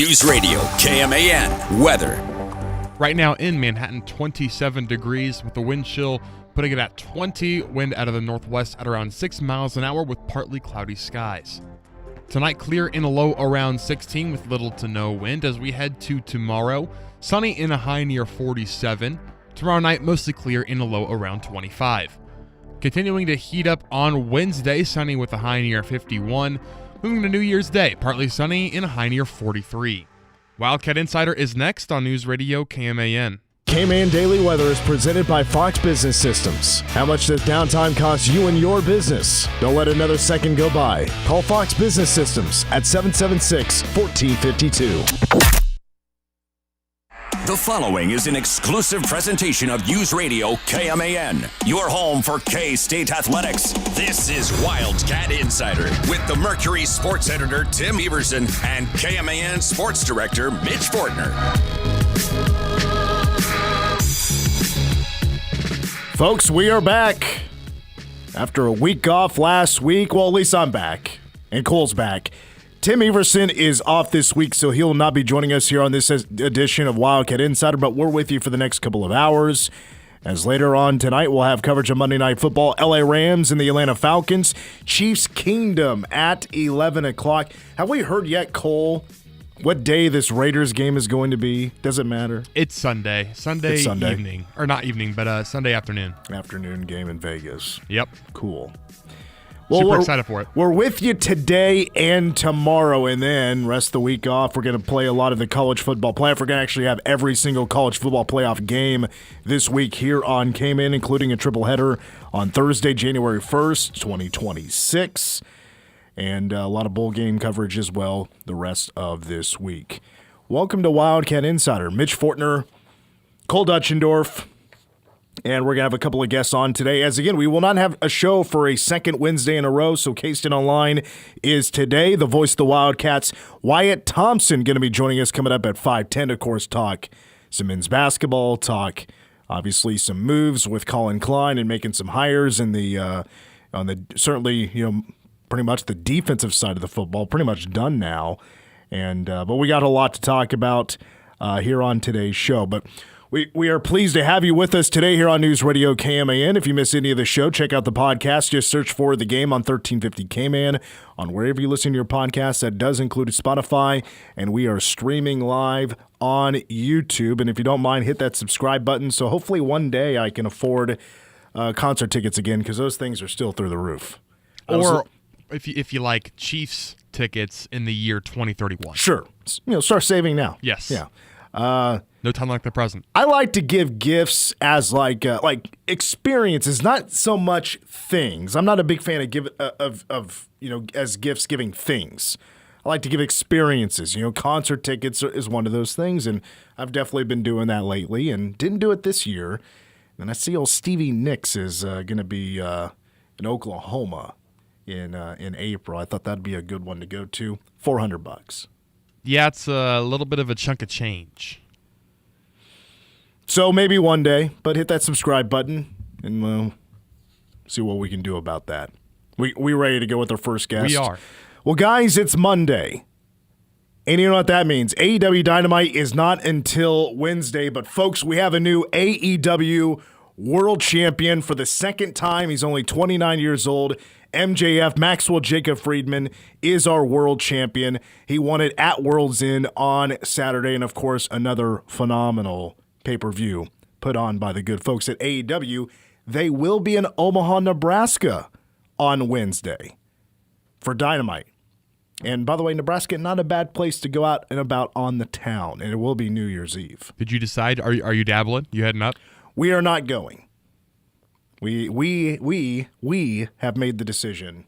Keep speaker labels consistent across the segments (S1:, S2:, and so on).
S1: News Radio KMAN weather.
S2: Right now in Manhattan, 27 degrees with the wind chill putting it at 20, wind out of the northwest at around 6 miles an hour with partly cloudy skies. Tonight, clear in a low around 16 with little to no wind as we head to tomorrow. Sunny in a high near 47. Tomorrow night, mostly clear in a low around 25. Continuing to heat up on Wednesday, sunny with a high near 51. Moving to New Year's Day, partly sunny in a high near 43. Wildcat Insider is next on News Radio KMAN.
S3: KMAN Daily Weather is presented by Fox Business Systems. How much does downtime cost you and your business? Don't let another second go by. Call Fox Business Systems at 776-1452.
S1: The following is an exclusive presentation of News Radio KMAN, your home for K-State athletics. This is Wildcat Insider with the Mercury sports editor Tim Everson and KMAN sports director Mitch Fortner.
S3: Folks, we are back. After a week off last week, well, at least I'm back, and Cole's back. Tim Everson is off this week, so he'll not be joining us here on this edition of Wildcat Insider, but we're with you for the next couple of hours. As later on tonight, we'll have coverage of Monday Night Football, LA Rams and the Atlanta Falcons, Chiefs Kingdom at 11 o'clock. Have we heard yet, Cole, what day this Raiders game is going to be? Does it matter?
S2: It's Sunday. Sunday evening. Or not evening, but Sunday afternoon.
S3: Afternoon game in Vegas.
S2: Yep.
S3: Cool.
S2: Well, super excited for it.
S3: We're with you today and tomorrow, and then rest of the week off. We're going to play a lot of the college football playoff. We're going to actually have every single college football playoff game this week here on KMAN, including a triple header on Thursday, January 1st, 2026, and a lot of bowl game coverage as well the rest of this week. Welcome to Wildcat Insider. Mitch Fortner, Cole Dutchendorf. And we're going to have a couple of guests on today. As again, we will not have a show for a second Wednesday in a row, so K-State Online is today. The voice of the Wildcats, Wyatt Thompson, going to be joining us coming up at 5:10. Of course, talk some men's basketball, talk obviously some moves with Collin Klein and making some hires in the certainly, pretty much the defensive side of the football, pretty much done now. And but we got a lot to talk about here on today's show. But We are pleased to have you with us today here on News Radio KMAN. If you miss any of the show, check out the podcast. Just search for The Game on 1350 KMAN on wherever you listen to your podcast. That does include Spotify, and we are streaming live on YouTube. And if you don't mind, hit that subscribe button so hopefully one day I can afford concert tickets again because those things are still through the roof.
S2: Or if you like Chiefs tickets in the year 2031.
S3: Sure. Start saving now.
S2: Yes.
S3: Yeah.
S2: No time like the present.
S3: I like to give gifts as like experiences, not so much things. I'm not a big fan of as gifts giving things. I like to give experiences. Concert tickets is one of those things, and I've definitely been doing that lately, and didn't do it this year. And I see old Stevie Nicks is going to be in Oklahoma in April. I thought that'd be a good one to go to. $400.
S2: Yeah, it's a little bit of a chunk of change.
S3: So maybe one day, but hit that subscribe button and we'll see what we can do about that. We ready to go with our first guest?
S2: We are.
S3: Well, guys, it's Monday. And you know what that means. AEW Dynamite is not until Wednesday, but folks, we have a new AEW World Champion for the second time. He's only 29 years old. MJF, Maxwell Jacob Friedman, is our world champion. He won it at World's End on Saturday, and of course, another phenomenal pay-per-view put on by the good folks at AEW. They will be in Omaha, Nebraska on Wednesday for Dynamite. And by the way, Nebraska, not a bad place to go out and about on the town, and it will be New Year's Eve.
S2: Did you decide? Are you dabbling? You heading up?
S3: We are not going. We have made the decision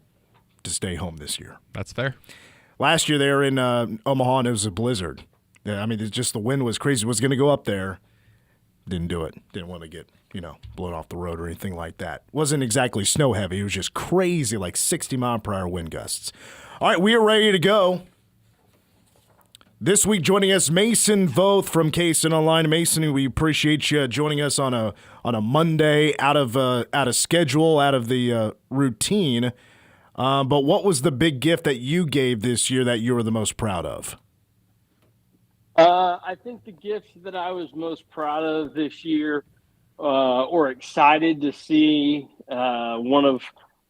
S3: to stay home this year.
S2: That's fair.
S3: Last year they were in Omaha, and it was a blizzard. I mean, it's just the wind was crazy. Was going to go up there. Didn't do it. Didn't want to get, blown off the road or anything like that. Wasn't exactly snow heavy. It was just crazy, like 60-mile-per-hour wind gusts. All right, we are ready to go. This week joining us, Mason Voth from K-State Online. Mason, we appreciate you joining us on a Monday, out of schedule, out of the routine. But what was the big gift that you gave this year that you were the most proud of?
S4: I think the gift that I was most proud of this year, or excited to see one of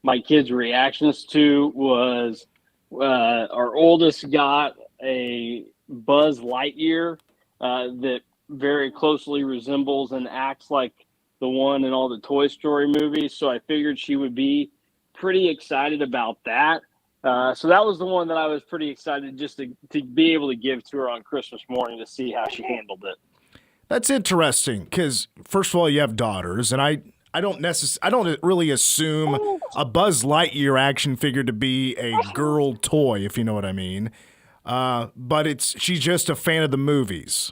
S4: my kids' reactions to, was our oldest got a Buzz Lightyear that very closely resembles and acts like the one in all the Toy Story movies. So I figured she would be pretty excited about that. So that was the one that I was pretty excited just to be able to give to her on Christmas morning to see how she handled it.
S3: That's interesting because, first of all, you have daughters, and I don't really assume a Buzz Lightyear action figure to be a girl toy, if you know what I mean. But she's just a fan of the movies.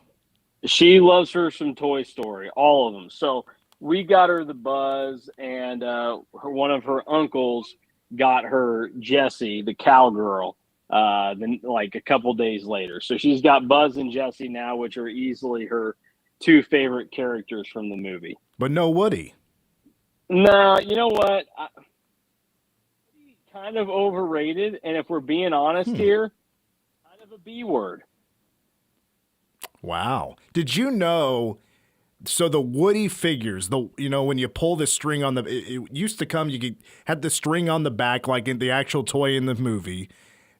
S4: She loves her some Toy Story, all of them. So we got her the Buzz, and one of her uncles got her Jessie, the cowgirl, then like a couple days later. So she's got Buzz and Jessie now, which are easily her two favorite characters from the movie.
S3: But no Woody.
S4: No, you know what? Kind of overrated, and if we're being honest here, kind of a B word.
S3: Wow. Did you know? So the Woody figures, when you pull the string on it used to come, had the string on the back like in the actual toy in the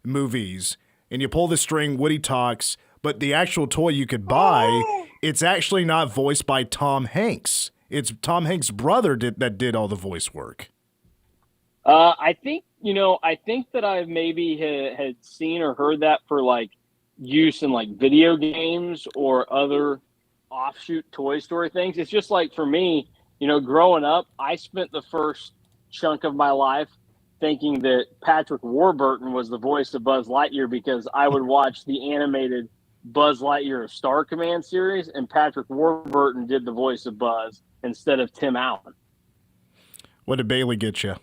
S3: movies, and you pull the string, Woody talks, but the actual toy you could buy, it's actually not voiced by Tom Hanks. It's Tom Hanks' brother that did all the voice work.
S4: I think that I maybe had seen or heard that for like use in like video games or other offshoot Toy Story things. It's just like for me, growing up, I spent the first chunk of my life thinking that Patrick Warburton was the voice of Buzz Lightyear because I would watch the animated Buzz Lightyear Star Command series, and Patrick Warburton did the voice of Buzz instead of Tim Allen.
S3: What did Bailey get you?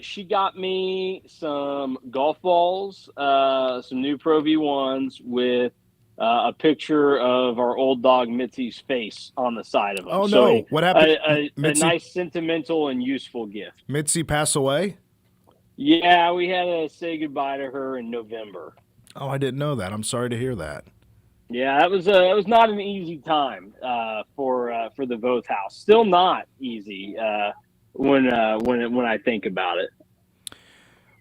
S4: She got me some golf balls, some new Pro V1s with a picture of our old dog Mitzi's face on the side of them.
S3: Oh, no. What happened?
S4: A nice sentimental and useful gift.
S3: Mitzi pass away?
S4: Yeah, we had to say goodbye to her in November.
S3: Oh, I didn't know that. I'm sorry to hear that.
S4: Yeah, it was not an easy time for the Voth house. Still not easy when I think about it.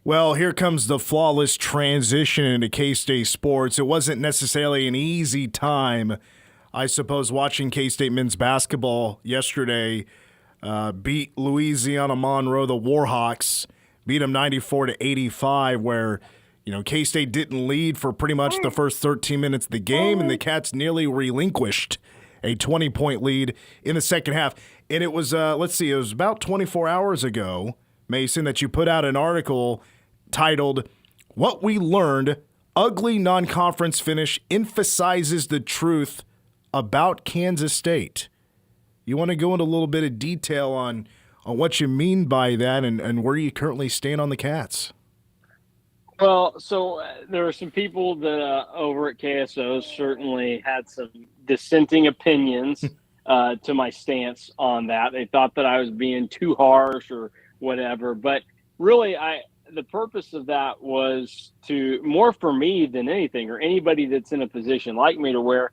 S3: Well, here comes the flawless transition into K-State sports. It wasn't necessarily an easy time, I suppose, watching K-State men's basketball yesterday beat Louisiana Monroe, the Warhawks, beat them 94-85, where K-State didn't lead for pretty much the first 13 minutes of the game, and the Cats nearly relinquished a 20-point lead in the second half. And it was, it was about 24 hours ago, Mason, that you put out an article titled, "What We Learned, Ugly Non-Conference Finish Emphasizes the Truth About Kansas State." You want to go into a little bit of detail on what you mean by that and where you currently stand on the Cats?
S4: Well, so there are some people that over at KSO certainly had some dissenting opinions to my stance on that. They thought that I was being too harsh or whatever. But really, the purpose of that was to more for me than anything, or anybody that's in a position like me, to where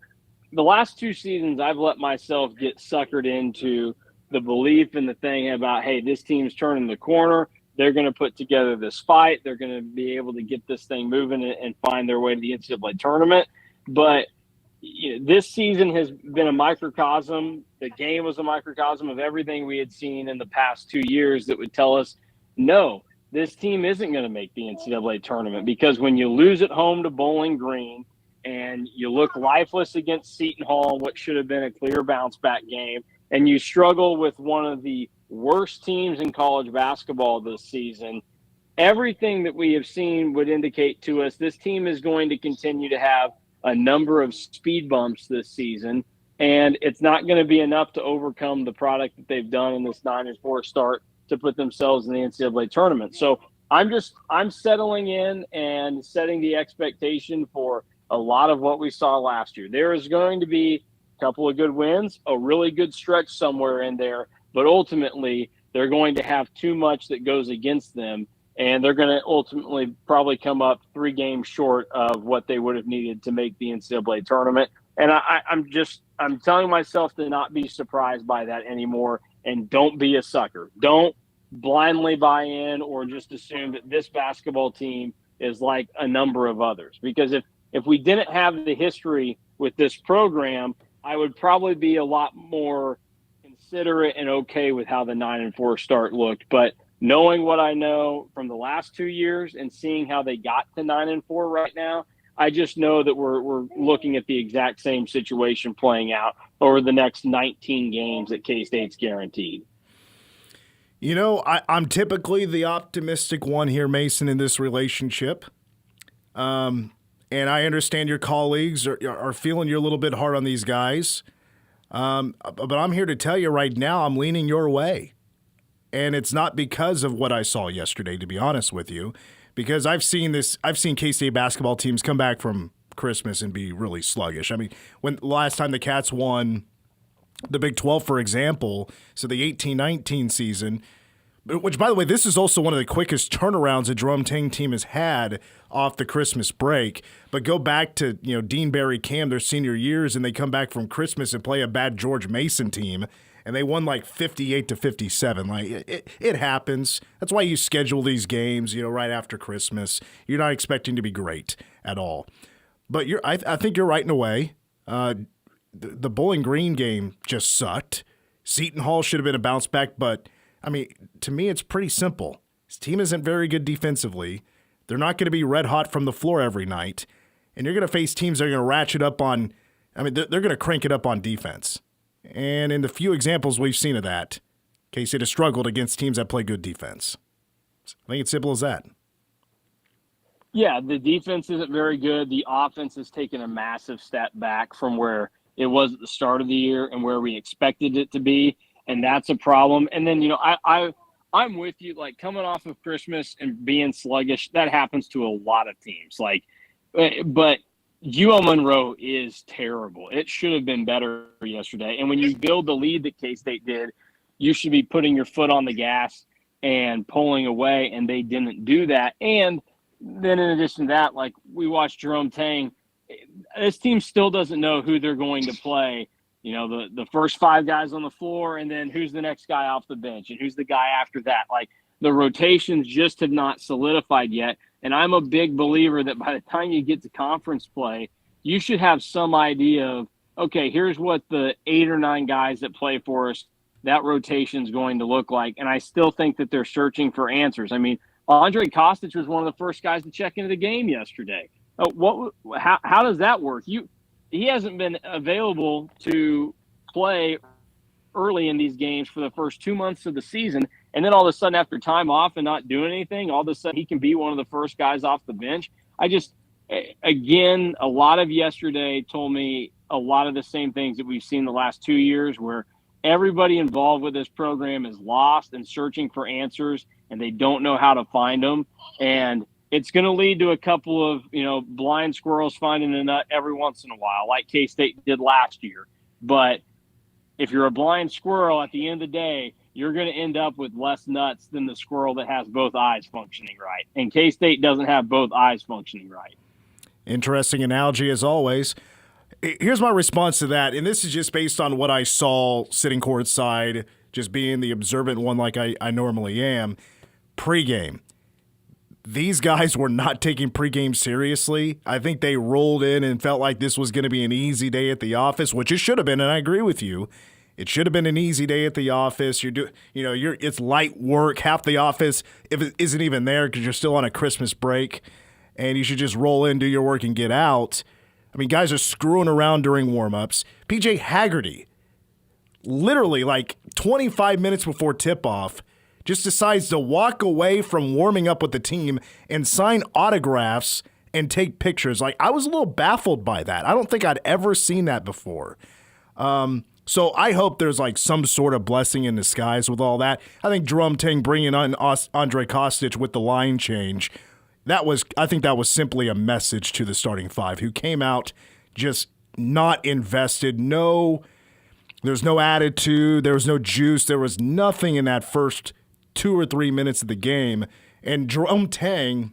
S4: the last two seasons I've let myself get suckered into the belief in the thing about, hey, this team's turning the corner. They're going to put together this fight. They're going to be able to get this thing moving and find their way to the NCAA tournament. But this season has been a microcosm. The game was a microcosm of everything we had seen in the past 2 years that would tell us, no, this team isn't going to make the NCAA tournament, because when you lose at home to Bowling Green and you look lifeless against Seton Hall, what should have been a clear bounce-back game, and you struggle with one of the worst teams in college basketball this season, everything that we have seen would indicate to us this team is going to continue to have a number of speed bumps this season, and it's not going to be enough to overcome the product that they've done in this 9-4 start to put themselves in the NCAA tournament. So I'm settling in and setting the expectation for a lot of what we saw last year. There is going to be a couple of good wins, a really good stretch somewhere in there, but ultimately they're going to have too much that goes against them and they're going to ultimately probably come up 3 games short of what they would have needed to make the NCAA tournament. And I'm telling myself to not be surprised by that anymore, and don't be a sucker. Don't blindly buy in or just assume that this basketball team is like a number of others. Because if we didn't have the history with this program, I would probably be a lot more considerate and okay with how the 9-4 start looked. But knowing what I know from the last 2 years and seeing how they got to 9-4 right now, I just know that we're looking at the exact same situation playing out over the next 19 games that K-State's guaranteed.
S3: You know, I'm typically the optimistic one here, Mason, in this relationship. And I understand your colleagues are feeling you're a little bit hard on these guys. But I'm here to tell you right now, I'm leaning your way. And it's not because of what I saw yesterday, to be honest with you, because I've seen K-State basketball teams come back from Christmas and be really sluggish. I mean, when last time the Cats won the Big 12, for example, so the 18-19 season, which, by the way, this is also one of the quickest turnarounds a Jerome Tang team has had off the Christmas break. But go back to, Dean Barry Cam, their senior years, and they come back from Christmas and play a bad George Mason team, and they won like 58-57. Like it happens. That's why you schedule these games, right after Christmas. You're not expecting to be great at all. But I think you're right in a way. The Bowling Green game just sucked. Seton Hall should have been a bounce back, but I mean, to me, it's pretty simple. This team isn't very good defensively. They're not going to be red hot from the floor every night, and you're going to face teams that are going to ratchet up on. I mean, they're going to crank it up on defense. And in the few examples we've seen of that, K-State has struggled against teams that play good defense. I think it's simple as that.
S4: Yeah, the defense isn't very good. The offense has taken a massive step back from where it was at the start of the year and where we expected it to be, and that's a problem. And then, I'm with you. Like, coming off of Christmas and being sluggish, that happens to a lot of teams. But UL Monroe is terrible. It should have been better yesterday. And when you build the lead that K-State did, you should be putting your foot on the gas and pulling away, and they didn't do that. And then in addition to that, like, we watched Jerome Tang, this team still doesn't know who they're going to play. The first 5 guys on the floor, and then who's the next guy off the bench, and who's the guy after that. Like, the rotations just have not solidified yet. And I'm a big believer that by the time you get to conference play, you should have some idea of, okay, here's what the 8 or 9 guys that play for us, that rotation is going to look like. And I still think that they're searching for answers. I mean, Andre Kostic was one of the first guys to check into the game yesterday. How does that work? He hasn't been available to play early in these games for the first 2 months of the season. And then all of a sudden, after time off and not doing anything, all of a sudden he can be one of the first guys off the bench. Again, a lot of yesterday told me a lot of the same things that we've seen the last 2 years, where everybody involved with this program is lost and searching for answers, and they don't know how to find them. And it's going to lead to a couple of, blind squirrels finding a nut every once in a while, like K-State did last year. But if you're a blind squirrel, at the end of the day, you're going to end up with less nuts than the squirrel that has both eyes functioning right. And K-State doesn't have both eyes functioning right. Interesting
S3: analogy, as always. Here's my response to that, and this is just based on what I saw sitting courtside, just being the observant one like I normally am. Pre-game. These guys were not taking pregame seriously. I think they rolled in and felt like this was going to be an easy day at the office, which it should have been, and I agree with you. It should have been an easy day at the office. It's light work. Half the office if it isn't even there because you're still on a Christmas break, and you should just roll in, do your work, and get out. I mean, guys are screwing around during warmups. PJ Haggerty, literally like 25 minutes before tip-off, just decides to walk away from warming up with the team and sign autographs and take pictures. Like, I was a little baffled by that. I don't think I'd ever seen that before. So I hope there's like some sort of blessing in disguise with all that. I think Jerome Tang bringing on Andre Kostic with the line change, I think that was simply a message to the starting 5 who came out just not invested. There's no attitude. There was no juice. There was nothing in that first 2 or 3 minutes of the game, And Jerome Tang,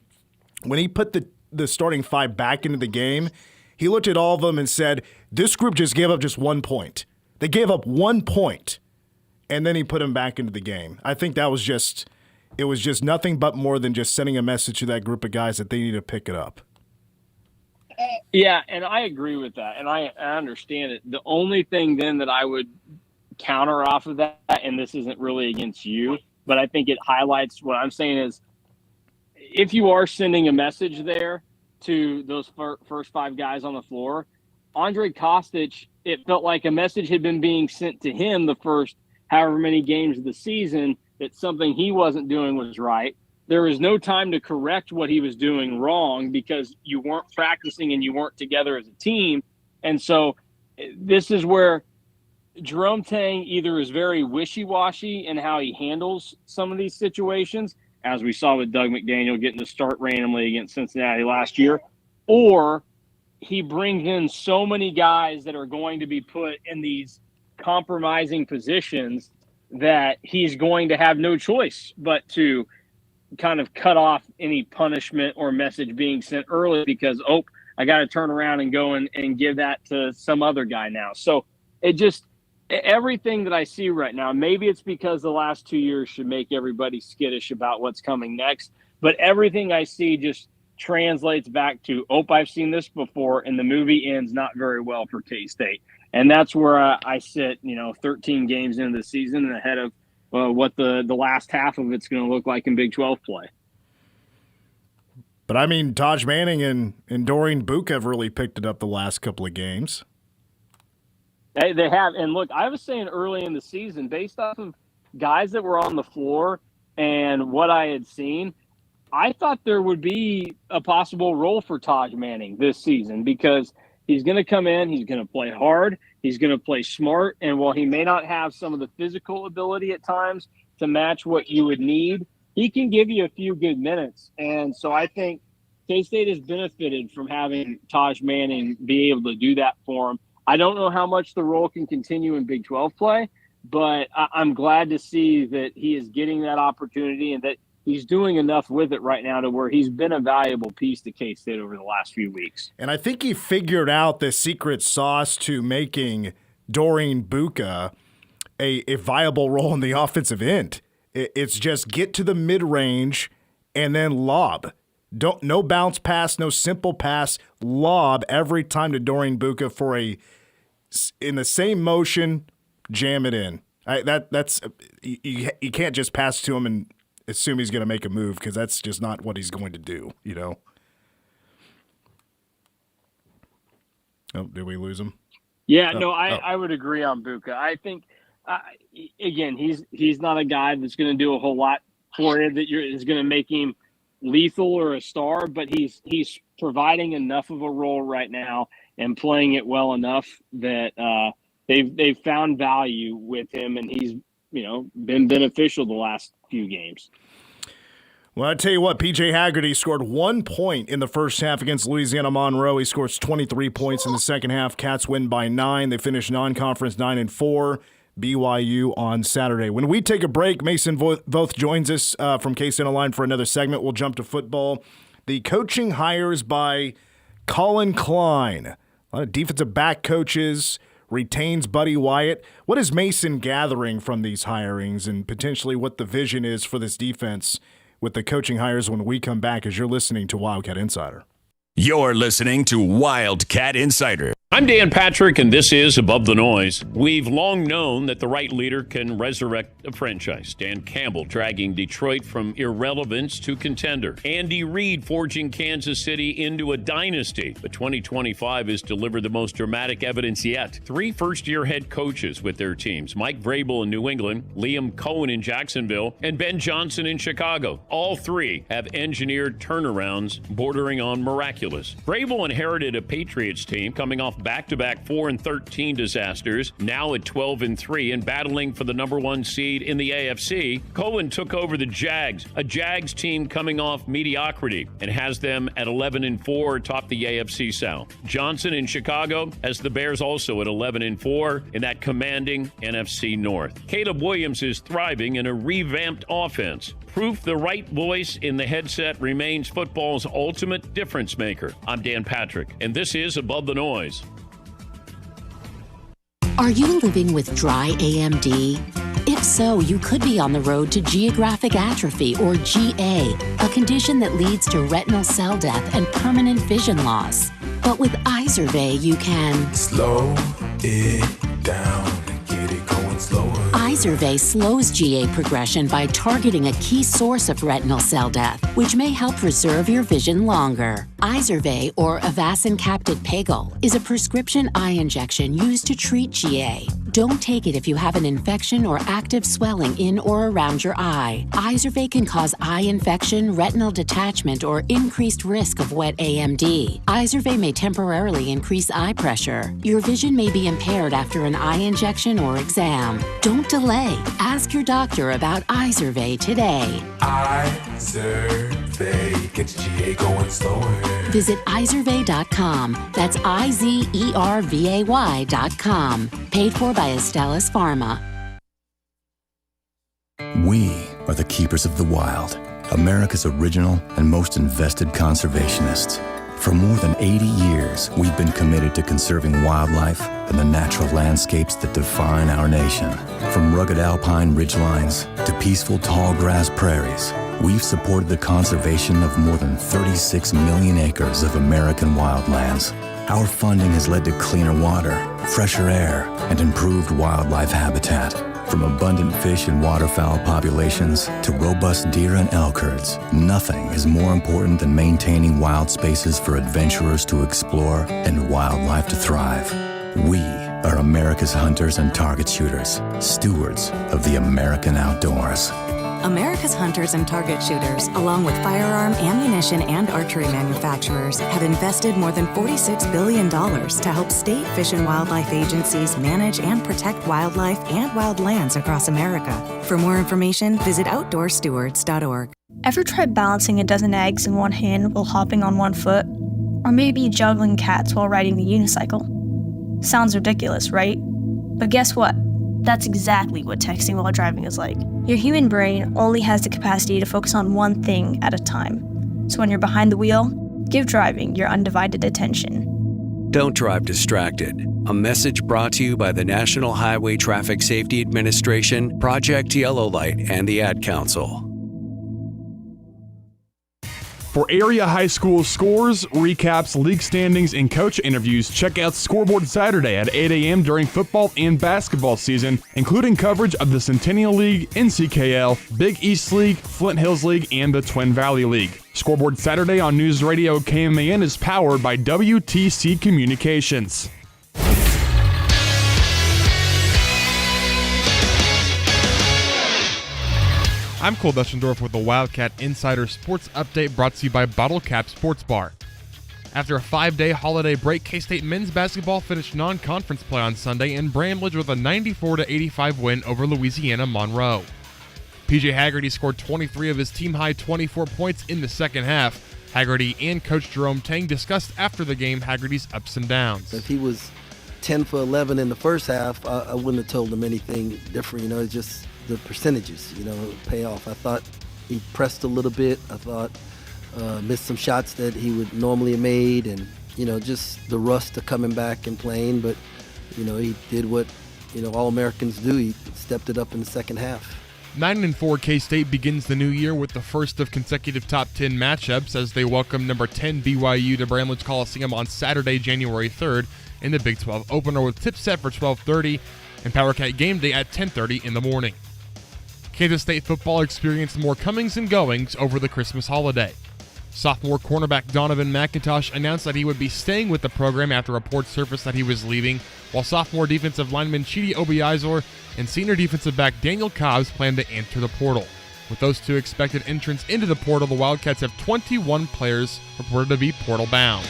S3: when he put the starting 5 back into the game, he looked at all of them and said, this group just gave up just 1 point. They gave up 1 point, and then he put them back into the game. I think it was just nothing but more than just sending a message to that group of guys that they need to pick it up.
S4: Yeah, and I agree with that, and I understand it. The only thing then that I would counter off of that, and this isn't really against you, but I think it highlights what I'm saying is, if you are sending a message there to those first 5 guys on the floor, Andre Kostic, it felt like a message had been being sent to him the first however many games of the season that something he wasn't doing was right. There was no time to correct what he was doing wrong because you weren't practicing and you weren't together as a team. And so this is where Jerome Tang either is very wishy-washy in how he handles some of these situations, as we saw with Doug McDaniel getting to start randomly against Cincinnati last year, or he brings in so many guys that are going to be put in these compromising positions that he's going to have no choice but to kind of cut off any punishment or message being sent early because, I got to turn around and go and give that to some other guy now. So it just – everything that I see right now, maybe it's because the last 2 years should make everybody skittish about what's coming next, but everything I see just translates back to, I've seen this before, and the movie ends not very well for K-State. And that's where I sit, 13 games into the season and ahead of what the last half of it's going to look like in Big 12 play.
S3: But, I mean, Taj Manning and Dorian Book have really picked it up the last couple of games.
S4: They have. And, look, I was saying early in the season, based off of guys that were on the floor and what I had seen, I thought there would be a possible role for Taj Manning this season because he's going to come in, he's going to play hard, he's going to play smart, and while he may not have some of the physical ability at times to match what you would need, he can give you a few good minutes. And so I think K-State has benefited from having Taj Manning be able to do that for him. I don't know how much the role can continue in Big 12 play, but I'm glad to see that he is getting that opportunity and that he's doing enough with it right now to where he's been a valuable piece to K-State over the last few weeks.
S3: And I think he figured out the secret sauce to making Dorian Buka a viable role in the offensive end. It's just get to the mid-range and then lob. No bounce pass, no simple pass, lob every time to Dorian Buka for in the same motion, jam it in. That's you can't just pass to him and assume he's going to make a move because that's just not what he's going to do, Oh, did we lose him?
S4: Yeah, I would agree on Buka. I think, again, he's not a guy that's going to do a whole lot for you that is going to make him lethal or a star, but he's providing enough of a role right now and playing it well enough that they've found value with him, and he's been beneficial the last few games.
S3: Well, I tell you what, P.J. Haggerty scored 1 point in the first half against Louisiana Monroe. He scores 23 points in the second half. Cats win by 9. They finish non-conference 9-4. BYU on Saturday. When we take a break, Mason Voth joins us from K-State Online for another segment. We'll jump to football. The coaching hires by Collin Klein. A lot of defensive back coaches, retains Buddy Wyatt. What is Mason gathering from these hirings and potentially what the vision is for this defense with the coaching hires when we come back as you're listening to Wildcat Insider?
S1: You're listening to Wildcat Insider.
S5: I'm Dan Patrick, and this is Above the Noise. We've long known that the right leader can resurrect a franchise. Dan Campbell dragging Detroit from irrelevance to contender. Andy Reid forging Kansas City into a dynasty. But 2025 has delivered the most dramatic evidence yet. 3 first-year head coaches with their teams. Mike Vrabel in New England, Liam Cohen in Jacksonville, and Ben Johnson in Chicago. All 3 have engineered turnarounds bordering on miraculous. Vrabel inherited a Patriots team coming off back-to-back 4-13 disasters, now at 12-3 and battling for the number 1 seed in the AFC. Cohen took over the Jags, a Jags team coming off mediocrity, and has them at 11-4 atop the AFC South. Johnson in Chicago has the Bears also at 11-4 in that commanding NFC North. Caleb Williams is thriving in a revamped offense. Proof the right voice in the headset remains football's ultimate difference maker. I'm Dan Patrick, and this is Above the Noise.
S6: Are you living with dry AMD? If so, you could be on the road to geographic atrophy, or GA, a condition that leads to retinal cell death and permanent vision loss. But with Izervay, you can
S7: slow it down and get it going slower.
S6: Izervay slows GA progression by targeting a key source of retinal cell death, which may help preserve your vision longer. Izervay, or Avastin Capted Pagel, is a prescription eye injection used to treat GA. Don't take it if you have an infection or active swelling in or around your eye. Izervay can cause eye infection, retinal detachment, or increased risk of wet AMD. Izervay may temporarily increase eye pressure. Your vision may be impaired after an eye injection or exam. Don't delay. Ask your doctor about Izervay today.
S7: Izervay gets GA going slower.
S6: Visit Izervay.com. That's IZERVAY.com. Paid for by Astellas Pharma.
S8: We are the keepers of the wild, America's original and most invested conservationists. For more than 80 years, we've been committed to conserving wildlife and the natural landscapes that define our nation. From rugged alpine ridgelines to peaceful tall grass prairies, we've supported the conservation of more than 36 million acres of American wildlands. Our funding has led to cleaner water, fresher air, and improved wildlife habitat. From abundant fish and waterfowl populations to robust deer and elk herds, nothing is more important than maintaining wild spaces for adventurers to explore and wildlife to thrive. We are America's hunters and target shooters, stewards of the American outdoors.
S9: America's hunters and target shooters, along with firearm, ammunition, and archery manufacturers, have invested more than $46 billion to help state fish and wildlife agencies manage and protect wildlife and wildlands across America. For more information, visit outdoorstewards.org.
S10: Ever tried balancing a dozen eggs in one hand while hopping on one foot? Or maybe juggling cats while riding the unicycle? Sounds ridiculous, right? But guess what? That's exactly what texting while driving is like. Your human brain only has the capacity to focus on one thing at a time. So when you're behind the wheel, give driving your undivided attention.
S11: Don't drive distracted. A message brought to you by the National Highway Traffic Safety Administration, Project Yellow Light, and the Ad Council.
S2: For area high school scores, recaps, league standings, and coach interviews, check out Scoreboard Saturday at 8 a.m. during football and basketball season, including coverage of the Centennial League, NCKL, Big East League, Flint Hills League, and the Twin Valley League. Scoreboard Saturday on News Radio KMAN is powered by WTC Communications. I'm Cole Deschendorf with the Wildcat Insider Sports Update brought to you by Bottle Cap Sports Bar. After a 5-day holiday break, K-State men's basketball finished non-conference play on Sunday in Bramlage with a 94-85 win over Louisiana Monroe. PJ Haggerty scored 23 of his team-high 24 points in the second half. Haggerty and Coach Jerome Tang discussed after the game Haggerty's ups and downs.
S12: If he was 10 for 11 in the first half, I wouldn't have told him anything different. It's just the percentages, pay off. I thought he pressed a little bit. I thought missed some shots that he would normally have made, and just the rust of coming back and playing. But he did what all Americans do. He stepped it up in the second half.
S2: 9-4 K-State begins the new year with the first of consecutive top 10 matchups as they welcome number 10 BYU to Bramlage Coliseum on Saturday, January 3rd in the Big 12 opener, with tip set for 12:30 and Power Cat game day at 10:30 in the morning. Kansas State football experienced more comings and goings over the Christmas holiday. Sophomore cornerback Donovan McIntosh announced that he would be staying with the program after reports surfaced that he was leaving, while sophomore defensive lineman Chidi Obiizor and senior defensive back Daniel Cobbs plan to enter the portal. With those two expected entrants into the portal, the Wildcats have 21 players reported to be portal bound.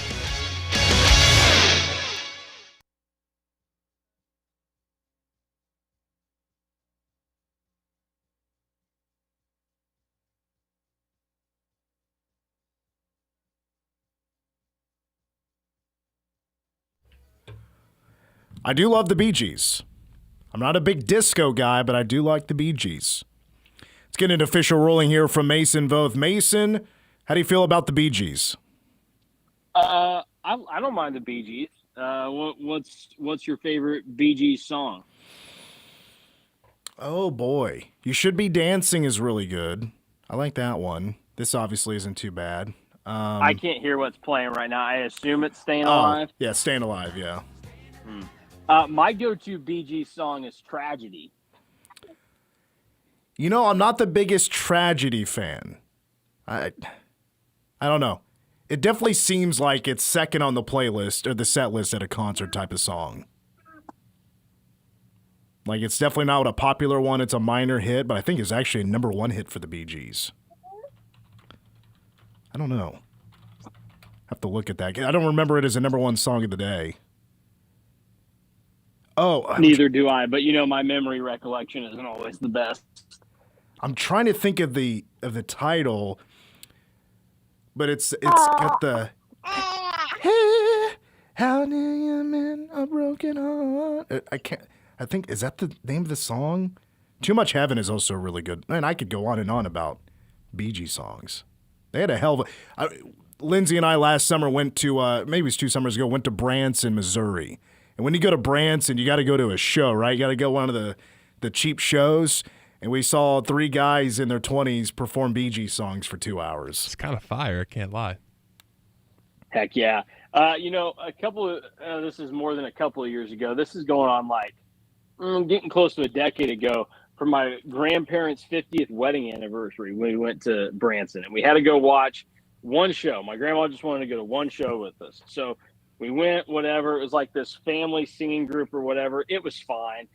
S3: I do love the Bee Gees. I'm not a big disco guy, but I do like the Bee Gees. It's get an official ruling here from Mason Voth. Mason, how do you feel about the Bee Gees?
S4: I don't mind the Bee Gees. What's your favorite Bee Gees song?
S3: Oh, boy. You Should Be Dancing is really good. I like that one. This obviously isn't too bad.
S4: I can't hear what's playing right now. I assume it's Staying Alive.
S3: Yeah, Staying Alive, yeah.
S4: My go-to Bee Gees song is Tragedy.
S3: You know, I'm not the biggest Tragedy fan. I don't know. It definitely seems like it's second on the playlist or the set list at a concert type of song. Like, it's definitely not a popular one. It's a minor hit, but I think it's actually a number one hit for the Bee Gees. I don't know. Have to look at that. I don't remember it as a number one song of the day. Oh.
S4: Neither do I, but my memory recollection isn't always the best.
S3: I'm trying to think of the title, but it's got the hey, how do you mend a broken heart? I think, is that the name of the song? Too Much Heaven is also really good. And I could go on and on about Bee Gees songs. They had a hell of a... Lindsay and I last summer went to, maybe it was 2 summers ago, went to Branson, Missouri. And when you go to Branson, you got to go to a show, right? You got to go one of the cheap shows. And we saw 3 guys in their 20s perform Bee Gees songs for 2 hours.
S2: It's kind of fire, I can't lie.
S4: Heck yeah. This is more than a couple of years ago. This is going on getting close to a decade ago. For my grandparents' 50th wedding anniversary, we went to Branson. And we had to go watch one show. My grandma just wanted to go to one show with us. So we went, whatever. It was like this family singing group or whatever. It was fine.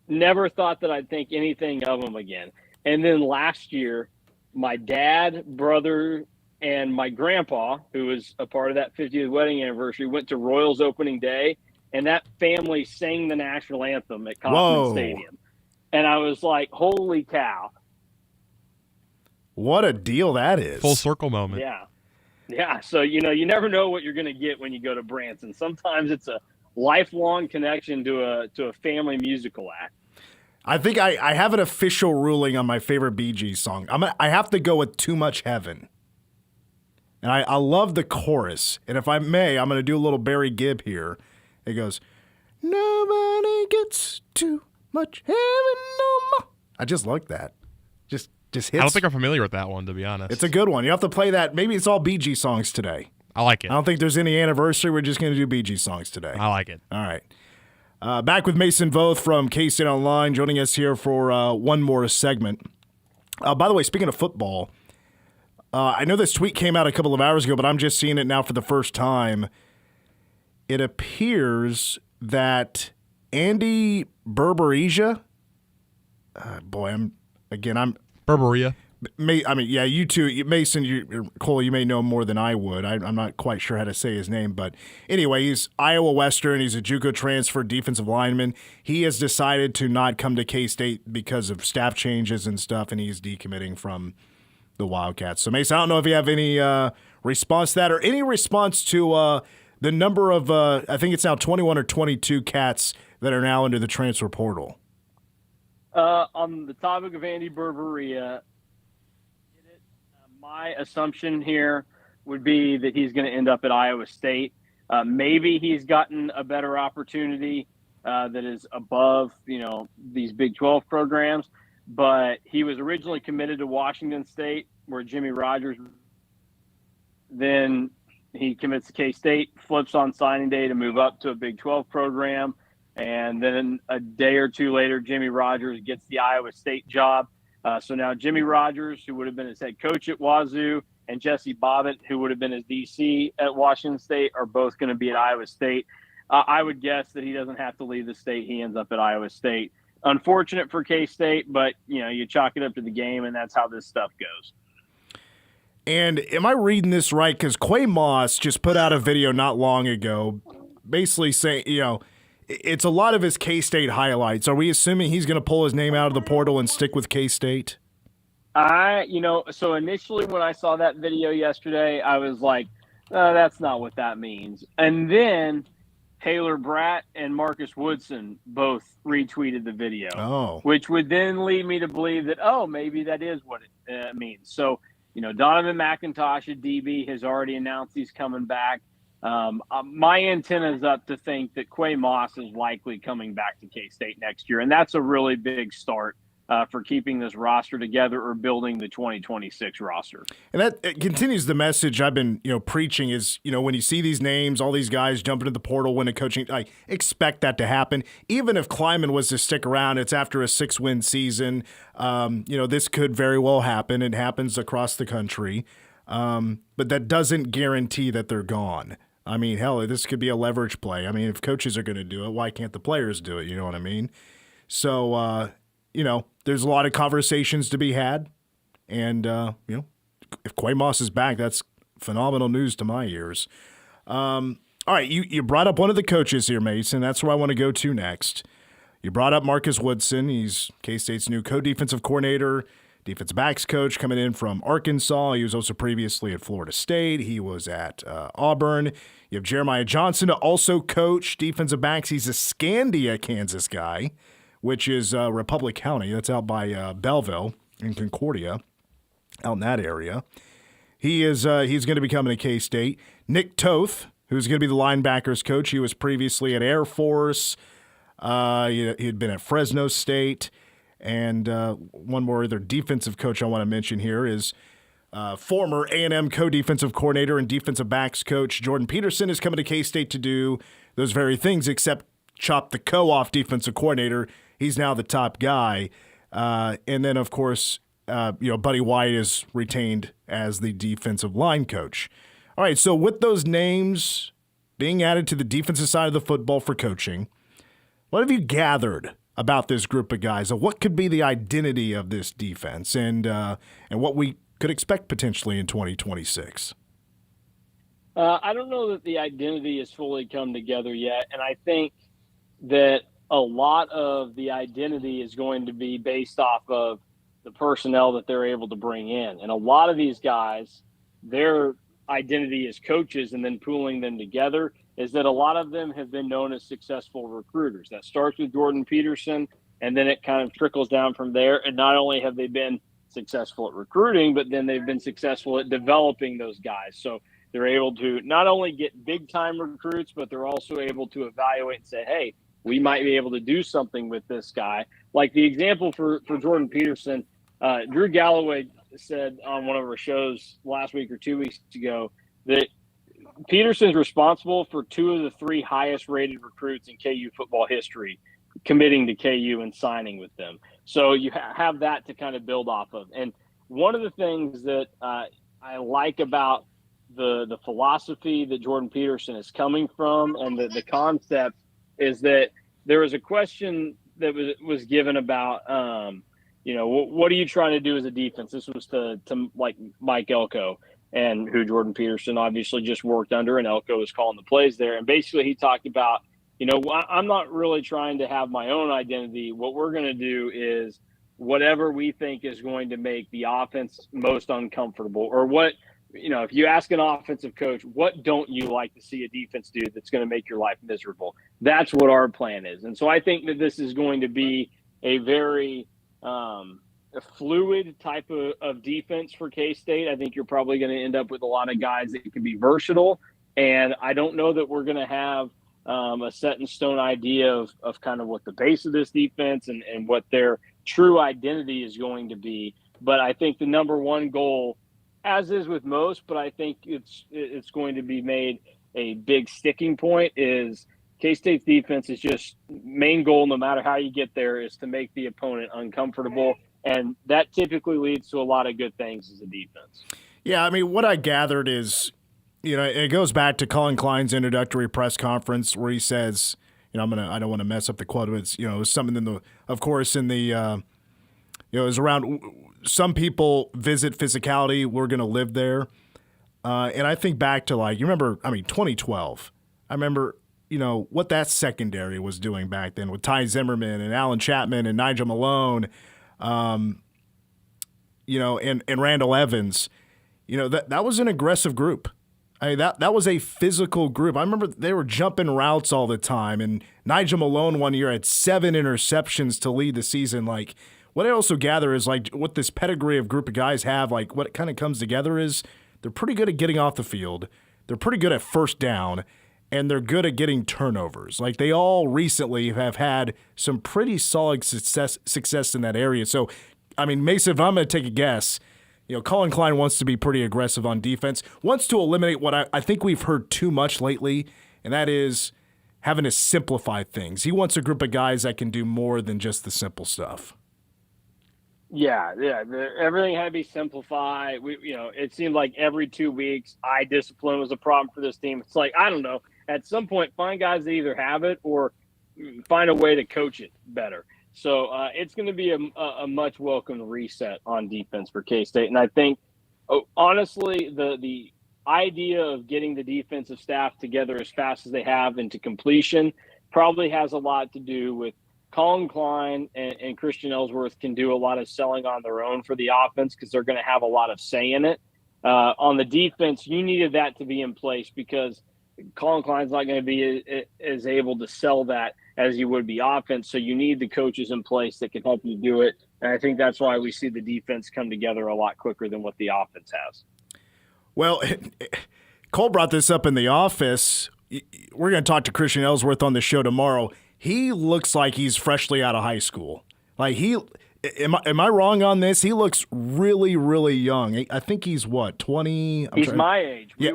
S4: Never thought that I'd think anything of them again. And then last year, my dad, brother, and my grandpa, who was a part of that 50th wedding anniversary, went to Royals opening day, and that family sang the national anthem at Kauffman Stadium. And I was like, holy cow.
S3: What a deal that is.
S2: Full circle moment.
S4: Yeah. Yeah. So, you never know what you're going to get when you go to Branson. Sometimes it's a lifelong connection to a family musical act.
S3: I think I have an official ruling on my favorite Bee Gees song. I have to go with Too Much Heaven. And I love the chorus. And if I may, I'm going to do a little Barry Gibb here. It goes, nobody gets too much heaven no more. I just like that. Just hits.
S2: I don't think I'm familiar with that one, to be honest.
S3: It's a good one. You have to play that. Maybe it's all Bee Gees songs today.
S2: I like it.
S3: I don't think there's any anniversary. We're just going to do Bee Gees songs today.
S2: I like it.
S3: All right. Back with Mason Voth from K-State Online, joining us here for one more segment. By the way, speaking of football, I know this tweet came out a couple of hours ago, but I'm just seeing it now for the first time. It appears that Andy Berberia,
S2: Berberia.
S3: You too. Mason, Cole, you may know more than I would. I'm not quite sure how to say his name. But anyway, he's Iowa Western. He's a JUCO transfer defensive lineman. He has decided to not come to K-State because of staff changes and stuff, and he's decommitting from the Wildcats. So, Mason, I don't know if you have any response to that or any response to the number of, I think it's now 21 or 22 cats that are now into the transfer portal.
S4: On the topic of Andy Berberia, my assumption here would be that he's going to end up at Iowa State. Maybe he's gotten a better opportunity that is above, these Big 12 programs. But he was originally committed to Washington State, where Jimmy Rogers. Then he commits to K-State, flips on signing day to move up to a Big 12 program. And then a day or two later, Jimmy Rogers gets the Iowa State job. So now Jimmy Rogers, who would have been his head coach at Wazoo, and Jesse Bobbitt, who would have been his DC at Washington State, are both going to be at Iowa State. I would guess that he doesn't have to leave the state. He ends up at Iowa State. Unfortunate for K-State, but, you chalk it up to the game, and that's how this stuff goes.
S3: And am I reading this right? Because Quay Moss just put out a video not long ago basically saying, it's a lot of his K-State highlights. Are we assuming he's going to pull his name out of the portal and stick with K-State?
S4: So initially when I saw that video yesterday, I was like, that's not what that means. And then Taylor Bratt and Marcus Woodson both retweeted the video, which would then lead me to believe that, maybe that is what it means. So, Donovan McIntosh at DB has already announced he's coming back. My antenna's up to think that Quay Moss is likely coming back to K-State next year, and that's a really big start for keeping this roster together or building the 2026 roster.
S3: And that continues the message I've been, preaching is, when you see these names, all these guys jump into the portal, win a coaching, I expect that to happen. Even if Kleiman was to stick around, it's after a 6-win season. This could very well happen. It happens across the country. But that doesn't guarantee that they're gone. I mean, hell, this could be a leverage play. I mean, if coaches are going to do it, why can't the players do it? You know what I mean? So, there's a lot of conversations to be had. And, if Quay Moss is back, that's phenomenal news to my ears. All right, you brought up one of the coaches here, Mason. That's where I want to go to next. You brought up Marcus Woodson. He's K-State's new co-defensive coordinator, defensive backs coach coming in from Arkansas. He was also previously at Florida State. He was at Auburn. You have Jeremiah Johnson to also coach defensive backs. He's a Scandia, Kansas guy, which is Republic County. That's out by Belleville in Concordia, out in that area. He's going to be coming to K-State. Nick Toth, who's going to be the linebackers coach. He was previously at Air Force. He had been at Fresno State. And one more other defensive coach I want to mention here is former A&M co-defensive coordinator and defensive backs coach Jordan Peterson is coming to K-State to do those very things, except chop the co-off defensive coordinator. He's now the top guy. And then, of course, Buddy Wyatt is retained as the defensive line coach. All right, so with those names being added to the defensive side of the football for coaching, what have you gathered about this group of guys? What could be the identity of this defense and what we could expect potentially in 2026?
S4: I don't know that the identity has fully come together yet, and I think that a lot of the identity is going to be based off of the personnel that they're able to bring in. And a lot of these guys, their identity as coaches and then pooling them together is that a lot of them have been known as successful recruiters. That starts with Jordan Peterson, and then it kind of trickles down from there. And not only have they been successful at recruiting, but then they've been successful at developing those guys. So they're able to not only get big-time recruits, but they're also able to evaluate and say, hey, we might be able to do something with this guy. Like the example for Jordan Peterson, Drew Galloway said on one of our shows last week or 2 weeks ago that Peterson's responsible for 2 of the 3 highest rated recruits in KU football history committing to KU and signing with them. So you have that to kind of build off of. And one of the things that I like about the philosophy that Jordan Peterson is coming from and the concept is that there was a question that was given about, what are you trying to do as a defense? This was to like Mike Elko, and who Jordan Peterson obviously just worked under, and Elko was calling the plays there. And basically he talked about, I'm not really trying to have my own identity. What we're going to do is whatever we think is going to make the offense most uncomfortable, or what, if you ask an offensive coach, what don't you like to see a defense do that's going to make your life miserable? That's what our plan is. And so I think that this is going to be a very a fluid type of defense for K-State. I think you're probably going to end up with a lot of guys that can be versatile. And I don't know that we're going to have a set in stone idea of kind of what the base of this defense and what their true identity is going to be. But I think the number one goal, as is with most, but I think it's going to be made a big sticking point, is K-State's defense is just main goal, no matter how you get there, is to make the opponent uncomfortable. And that typically leads to a lot of good things as a defense.
S3: Yeah, I mean, what I gathered is, it goes back to Collin Klein's introductory press conference where he says, I don't want to mess up the quote, but it's, it was something it was around, some people visit physicality, we're going to live there. And I think back to 2012. I remember, what that secondary was doing back then with Ty Zimmerman and Alan Chapman and Nigel Malone, and Randall Evans. That was an aggressive group. I mean, that was a physical group. I remember they were jumping routes all the time, and Nigel Malone one year had 7 interceptions to lead the season. Like, what I also gather is, like, what this pedigree of group of guys have, like, what kind of comes together is they're pretty good at getting off the field. They're pretty good at first down, and they're good at getting turnovers. Like, they all recently have had some pretty solid success in that area. So, I mean, Mason, if I'm going to take a guess, Collin Klein wants to be pretty aggressive on defense, wants to eliminate what I think we've heard too much lately, and that is having to simplify things. He wants a group of guys that can do more than just the simple stuff.
S4: Yeah. Everything had to be simplified. It seemed like every 2 weeks, eye discipline was a problem for this team. It's like, I don't know. At some point, find guys that either have it or find a way to coach it better. So it's going to be a much welcome reset on defense for K-State. And I think, honestly, the idea of getting the defensive staff together as fast as they have into completion probably has a lot to do with Collin Klein and Christian Ellsworth can do a lot of selling on their own for the offense because they're going to have a lot of say in it. On the defense, you needed that to be in place because Collin Klein's not going to be as able to sell that as you would be offense. So you need the coaches in place that can help you do it. And I think that's why we see the defense come together a lot quicker than what the offense has.
S3: Well, Cole brought this up in the office. We're going to talk to Christian Ellsworth on the show tomorrow. He looks like he's freshly out of high school. Like am I wrong on this? He looks really, really young. I think he's 20?
S4: He's my age. Yeah.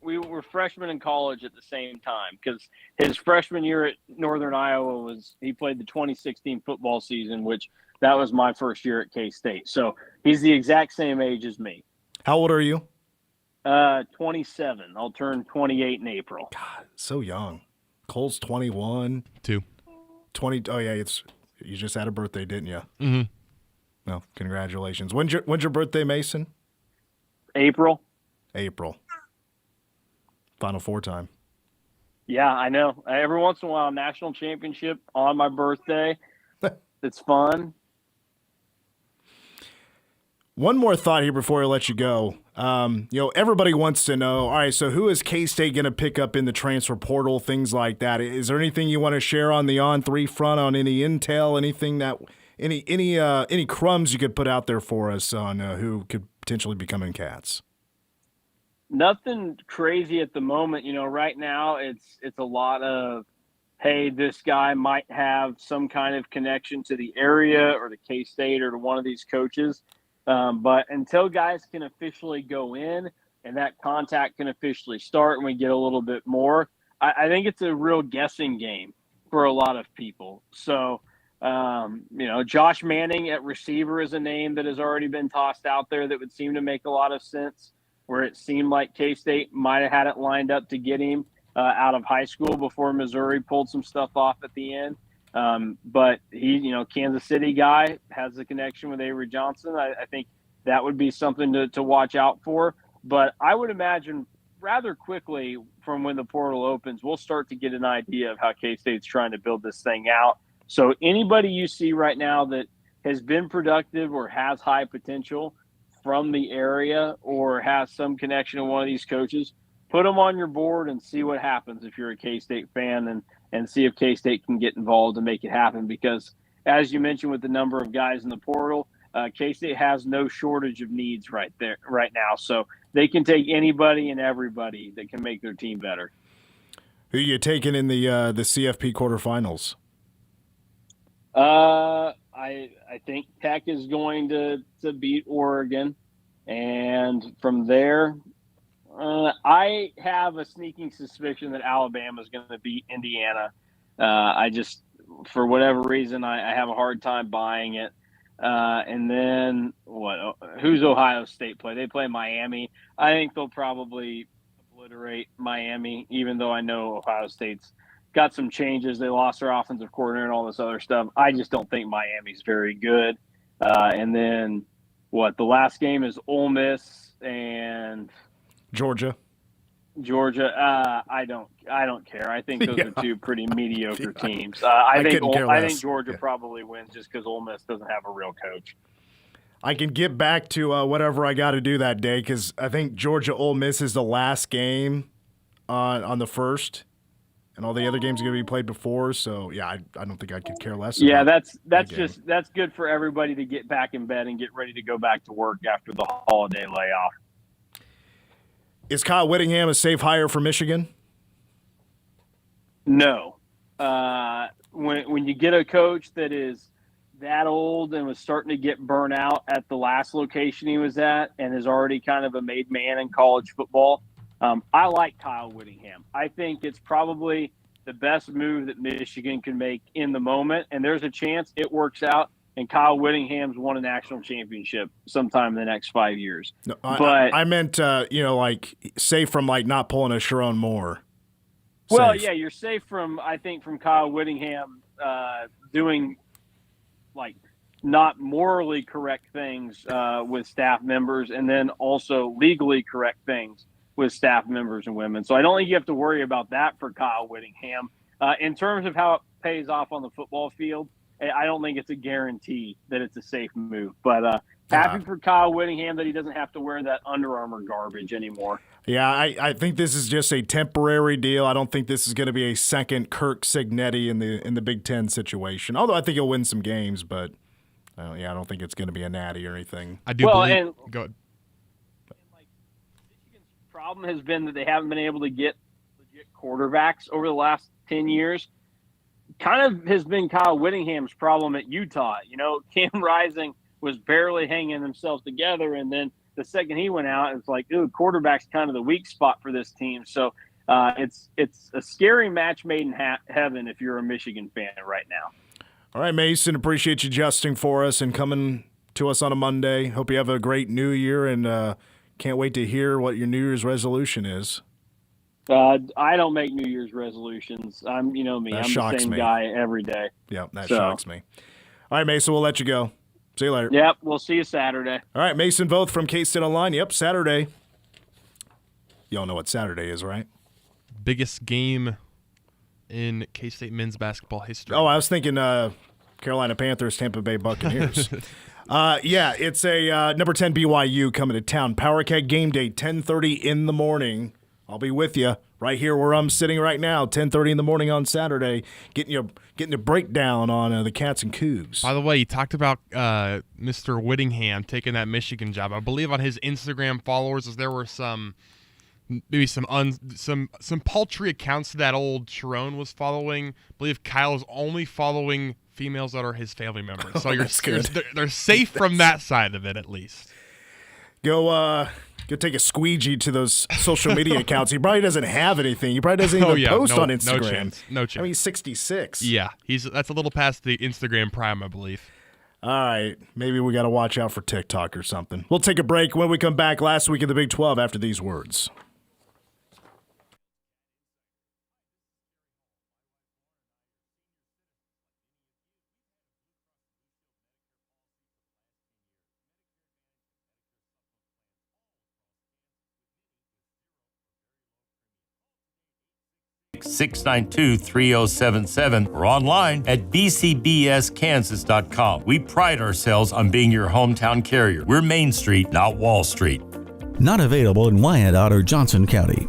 S4: We were freshmen in college at the same time because his freshman year at Northern Iowa he played the 2016 football season, which that was my first year at K-State. So he's the exact same age as me.
S3: How old are you?
S4: 27. I'll turn 28 in April.
S3: God, so young. Cole's 21. 20. Oh yeah, you just had a birthday, didn't you?
S2: Mm-hmm.
S3: Well, congratulations. When's your birthday, Mason?
S4: April.
S3: Final Four time.
S4: Yeah, I know. Every once in a while, national championship on my birthday. It's fun.
S3: One more thought here before I let you go. Everybody wants to know, all right, so who is K-State going to pick up in the transfer portal, things like that? Is there anything you want to share on the On3 front, on any intel, anything that any crumbs you could put out there for us on who could potentially be coming Cats?
S4: Nothing crazy at the moment. Right now it's a lot of, hey, this guy might have some kind of connection to the area or to K-State or to one of these coaches. But until guys can officially go in and that contact can officially start and we get a little bit more, I think it's a real guessing game for a lot of people. So, Josh Manning at receiver is a name that has already been tossed out there that would seem to make a lot of sense, where it seemed like K-State might have had it lined up to get him out of high school before Missouri pulled some stuff off at the end. But he, Kansas City guy, has a connection with Avery Johnson. I think that would be something to watch out for. But I would imagine rather quickly from when the portal opens, we'll start to get an idea of how K-State's trying to build this thing out. So anybody you see right now that has been productive or has high potential from the area or has some connection to one of these coaches, put them on your board and see what happens if you're a K-State fan and see if K-State can get involved and make it happen. Because as you mentioned with the number of guys in the portal, K-State has no shortage of needs right now. So they can take anybody and everybody that can make their team better.
S3: Who are you taking in the CFP quarterfinals?
S4: I think Tech is going to beat Oregon. And from there, I have a sneaking suspicion that Alabama is going to beat Indiana. I just, for whatever reason, I have a hard time buying it. And then who's Ohio State play? They play Miami. I think they'll probably obliterate Miami, even though I know Ohio State's got some changes. They lost their offensive coordinator and all this other stuff. I just don't think Miami's very good. And then the last game is Ole Miss and
S3: Georgia.
S4: I don't care. I think those are two pretty mediocre teams. I think Georgia probably wins just because Ole Miss doesn't have a real coach.
S3: I can get back to whatever I got to do that day because I think Georgia Ole Miss is the last game on the 1st, and all the other games are going to be played before. So yeah, I don't think I could care less.
S4: Yeah, that's good for everybody to get back in bed and get ready to go back to work after the holiday layoff.
S3: Is Kyle Whittingham a safe hire for Michigan?
S4: No. When you get a coach that is that old and was starting to get burnt out at the last location he was at and is already kind of a made man in college football, I like Kyle Whittingham. I think it's probably the best move that Michigan can make in the moment, and there's a chance it works out and Kyle Whittingham's won a national championship sometime in the next 5 years.
S3: No,
S4: but
S3: I meant, like safe from like not pulling a Sharon Moore.
S4: Well,
S3: Safe.
S4: yeah, you're safe from Kyle Whittingham doing like not morally correct things with staff members, and then also legally correct things with staff members and women. So I don't think you have to worry about that for Kyle Whittingham. In terms of how it pays off on the football field, I don't think it's a guarantee that it's a safe move. But happy for Kyle Whittingham that he doesn't have to wear that Under Armour garbage anymore.
S3: Yeah, I think this is just a temporary deal. I don't think this is going to be a second Kirk Cignetti in the Big Ten situation. Although I think he'll win some games, but I don't think it's going to be a natty or anything.
S2: I do believe. Go ahead.
S4: Michigan's problem has been that they haven't been able to get legit quarterbacks over the last 10 years. Kind of has been Kyle Whittingham's problem at Utah. Cam Rising was barely hanging themselves together, and then the second he went out, it's like, ooh, quarterback's kind of the weak spot for this team. So it's a scary match made in heaven if you're a Michigan fan right now.
S3: All right, Mason, appreciate you adjusting for us and coming to us on a Monday. Hope you have a great New Year, and can't wait to hear what your New Year's resolution is.
S4: I don't make New Year's resolutions. I'm me. I'm the same guy every day.
S3: Yeah, that shocks me. All right, Mason, we'll let you go. See you later.
S4: Yep, we'll see you Saturday.
S3: All right, Mason Voth from K-State Online. Yep, Saturday. You all know what Saturday is, right?
S2: Biggest game in K-State men's basketball history.
S3: Oh, I was thinking Carolina Panthers, Tampa Bay Buccaneers. Yeah, it's a number 10 BYU coming to town. Power Keg game day, 10:30 in the morning. I'll be with you right here where I'm sitting right now, 10:30 in the morning on Saturday, getting a breakdown on the Cats and Cougs.
S2: By the way, you talked about Mr. Whittingham taking that Michigan job. I believe on his Instagram followers, there were some paltry accounts that old Sharon was following. I believe Kyle's only following females that are his family members. So they're safe from that side of it at least.
S3: Go take a squeegee to those social media accounts. He probably doesn't have anything. He probably doesn't even post on Instagram.
S2: No chance.
S3: I mean, he's 66.
S2: Yeah, that's a little past the Instagram prime, I believe.
S3: All right, maybe we got to watch out for TikTok or something. We'll take a break. When we come back, last week in the Big 12 after these words.
S13: (692-3077) or online at bcbskansas.com. We pride ourselves on being your hometown carrier. We're Main Street, not Wall Street.
S14: Not available in Wyandotte or Johnson County.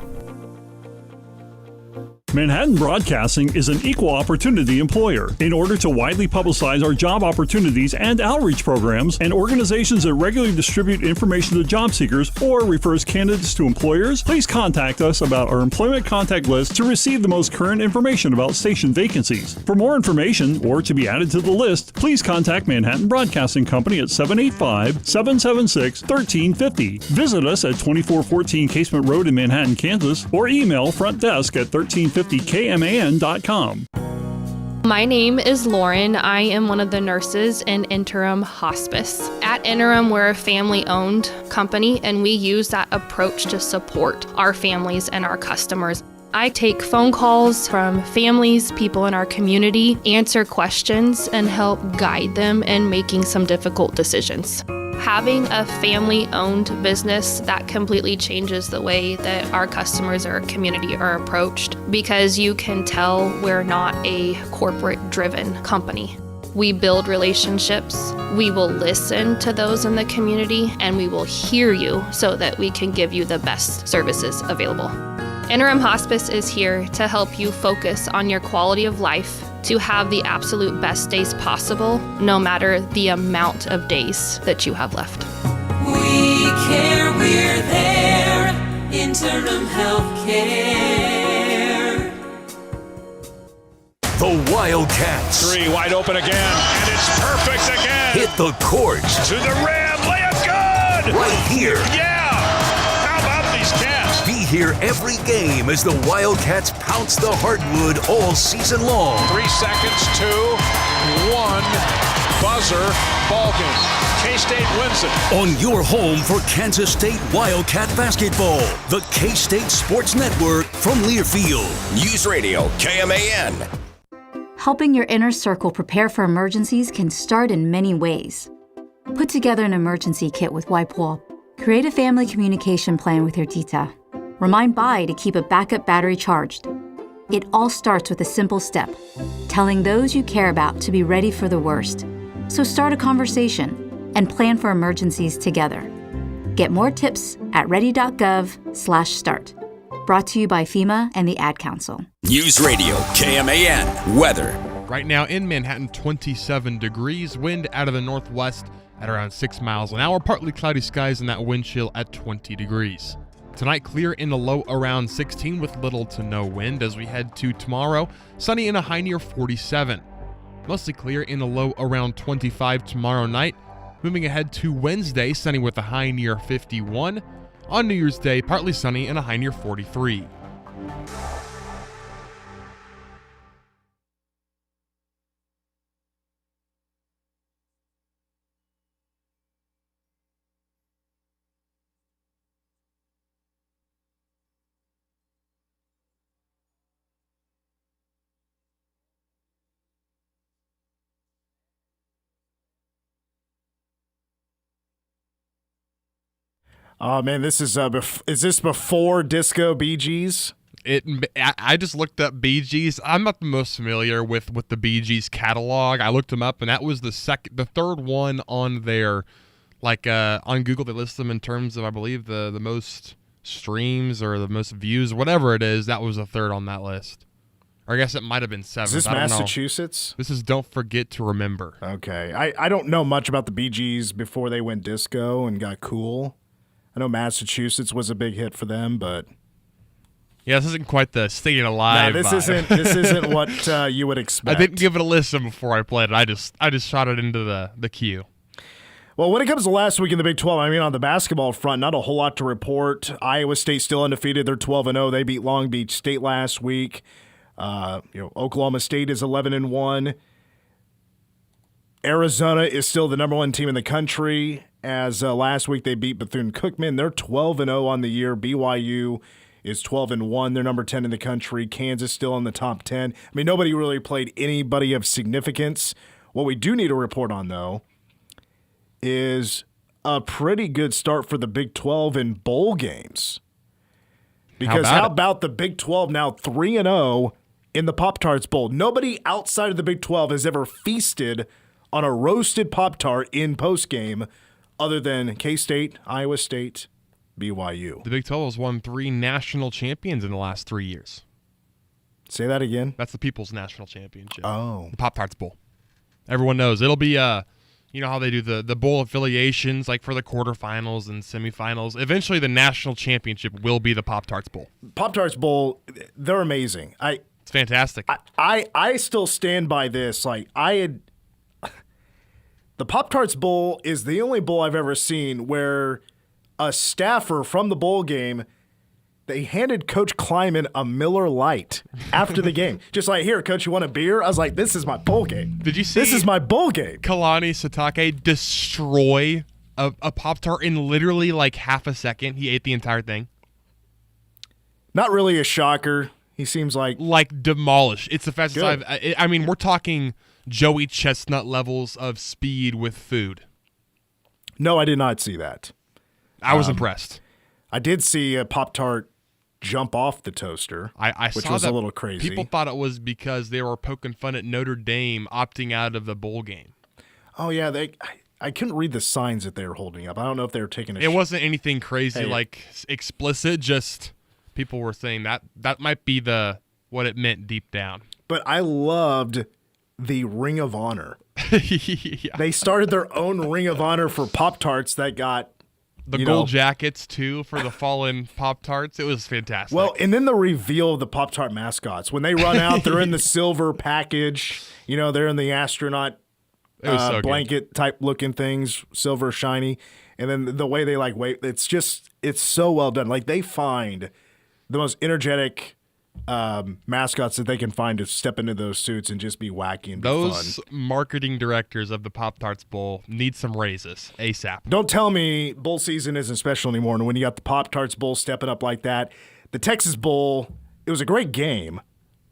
S15: Manhattan Broadcasting is an equal opportunity employer. In order to widely publicize our job opportunities and outreach programs and organizations that regularly distribute information to job seekers or refers candidates to employers, please contact us about our employment contact list to receive the most current information about station vacancies. For more information or to be added to the list, please contact Manhattan Broadcasting Company at 785-776-1350. Visit us at 2414 Casement Road in Manhattan, Kansas, or email frontdesk at 1350kman.com.
S16: My name is Lauren. I am one of the nurses in Interim Hospice. At Interim, we're a family-owned company, and we use that approach to support our families and our customers. I take phone calls from families, people in our community, answer questions, and help guide them in making some difficult decisions. Having a family-owned business, that completely changes the way that our customers or our community are approached, because you can tell we're not a corporate-driven company. We build relationships. We will listen to those in the community, and we will hear you so that we can give you the best services available. Interim Hospice is here to help you focus on your quality of life, to have the absolute best days possible, no matter the amount of days that you have left.
S17: We care, we're there. Interim Healthcare.
S1: The Wildcats.
S18: Three wide open again, and it's perfect again.
S1: Hit the court.
S18: To the rim, layup good.
S1: Right here.
S18: Yeah. How about these Cats?
S1: Be here every game as the Wildcats pounce the hardwood all season long.
S18: 3 seconds, 2, 1, buzzer, ball game. K-State wins it.
S1: On your home for Kansas State Wildcat basketball, the K-State Sports Network from Learfield. News Radio, KMAN.
S19: Helping your inner circle prepare for emergencies can start in many ways. Put together an emergency kit with WIPOL. Create a family communication plan with your tita. Remind Bai to keep a backup battery charged. It all starts with a simple step, telling those you care about to be ready for the worst. So start a conversation and plan for emergencies together. Get more tips at ready.gov/start. Brought to you by FEMA and the Ad Council.
S1: News Radio, KMAN, weather.
S2: Right now in Manhattan, 27 degrees, wind out of the northwest at around 6 miles an hour, partly cloudy skies and that wind chill at 20 degrees. Tonight, clear in the low around 16 with little to no wind. As we head to tomorrow, sunny in a high near 47. Mostly clear in the low around 25 tomorrow night. Moving ahead to Wednesday, sunny with a high near 51. On New Year's Day, partly sunny and a high near 43.
S3: Oh man, this is this before Disco Bee Gees?
S2: I just looked up Bee Gees. I'm not the most familiar with the Bee Gees catalog. I looked them up, and that was the third one on their, on Google. They list them in terms of, I believe, the most streams or the most views, whatever it is. That was the third on that list. Or I guess it might have been seventh.
S3: Is this Massachusetts?
S2: This is Don't Forget to Remember.
S3: Okay. I don't know much about the Bee Gees before they went disco and got cool. I know Massachusetts was a big hit for them, but
S2: yeah, this isn't quite the Staying Alive.
S3: No, this isn't what you would expect.
S2: I didn't give it a listen before I played it. I just shot it into the queue.
S3: Well, when it comes to last week in the Big 12, I mean, on the basketball front, not a whole lot to report. Iowa State still undefeated. They're 12-0. They beat Long Beach State last week. Oklahoma State is 11-1. Arizona is still the number one team in the country. As last week they beat Bethune-Cookman. They're 12-0 on the year. BYU is 12-1. They're number 10 in the country. Kansas still in the top 10. I mean, nobody really played anybody of significance. What we do need to report on, though, is a pretty good start for the Big 12 in bowl games. Because how about the Big 12 now 3-0 in the Pop-Tarts Bowl? Nobody outside of the Big 12 has ever feasted on a roasted Pop-Tart in postgame other than K-State, Iowa State, BYU.
S2: The Big 12 has won 3 national champions in the last 3 years.
S3: Say that again?
S2: That's the People's National Championship.
S3: Oh.
S2: The Pop-Tarts Bowl. Everyone knows. It'll be, you know how they do the bowl affiliations, like for the quarterfinals and semifinals. Eventually, the national championship will be the Pop-Tarts Bowl.
S3: Pop-Tarts Bowl, they're amazing.
S2: It's fantastic.
S3: I still stand by this. The Pop-Tarts Bowl is the only bowl I've ever seen where a staffer from the bowl game, they handed Coach Kleiman a Miller Lite after the game. Just like, here, Coach, you want a beer? I was like, this is my bowl game.
S2: Did you see
S3: this is my bowl game?
S2: Kalani Sitake destroy a Pop-Tart in literally like half a second. He ate the entire thing.
S3: Not really a shocker. He seems like
S2: demolished. It's the fastest I mean, we're talking Joey Chestnut levels of speed with food.
S3: No, I did not see that.
S2: I was impressed.
S3: I did see a Pop-Tart jump off the toaster,
S2: I
S3: which
S2: saw
S3: was
S2: that
S3: a little crazy.
S2: People thought it was because they were poking fun at Notre Dame opting out of the bowl game.
S3: Oh, yeah. I couldn't read the signs that they were holding up. I don't know if they were taking a
S2: It wasn't anything crazy,
S3: Hey.
S2: like explicit, just people were saying that might be what it meant deep down.
S3: But I loved the Ring of Honor.
S2: Yeah.
S3: They started their own Ring of Honor for Pop-Tarts that got
S2: The gold jackets, too, for the fallen Pop-Tarts. It was fantastic.
S3: Well, and then the reveal of the Pop-Tart mascots. When they run out, they're in the silver package. They're in the astronaut blanket type looking things, silver shiny. And then the way they wave, it's so well done. Like, they find the most energetic mascots that they can find to step into those suits and just be wacky and be
S2: Those
S3: fun.
S2: marketing directors of the Pop-Tarts Bowl need some raises ASAP.
S3: Don't tell me bowl season isn't special anymore. And when you got the Pop-Tarts Bowl stepping up like that, the Texas Bowl, it was a great game.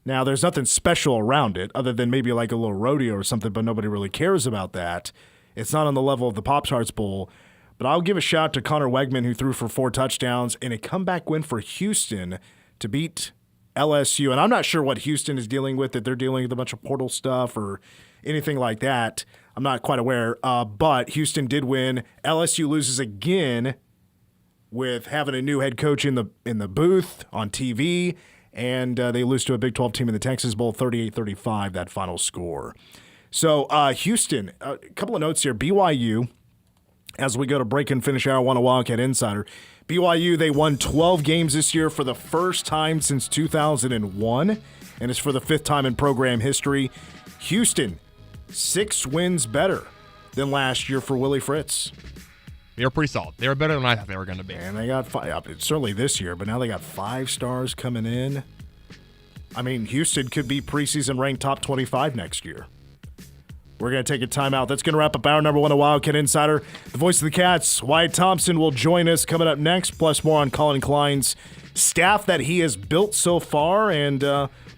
S3: Now, there's nothing special around it other than maybe like a little rodeo or something, but nobody really cares about that. It's not on the level of the Pop-Tarts Bowl. But I'll give a shout out to Connor Wegman, who threw for 4 touchdowns and a comeback win for Houston to beat LSU. And I'm not sure what Houston is dealing with, that they're dealing with a bunch of portal stuff or anything like that. I'm not quite aware. But Houston did win. LSU loses again with having a new head coach in the booth on TV. And they lose to a Big 12 team in the Texas Bowl, 38-35, that final score. So Houston, a couple of notes here. BYU, as we go to break and finish hour one of Wildcat Insider, BYU, they won 12 games this year for the first time since 2001, and it's for the 5th time in program history. Houston, 6 wins better than last year for Willie Fritz.
S2: They were pretty solid. They were better than I thought they were going to be.
S3: And they got 5, certainly this year, but now they got 5 stars coming in. I mean, Houston could be preseason ranked top 25 next year. We're going to take a timeout. That's going to wrap up hour number 1 of Wildcat Insider. The voice of the Cats, Wyatt Thompson, will join us coming up next, plus more on Collin Klein's staff that he has built so far, and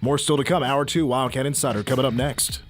S3: more still to come. Hour 2, Wildcat Insider, coming up next.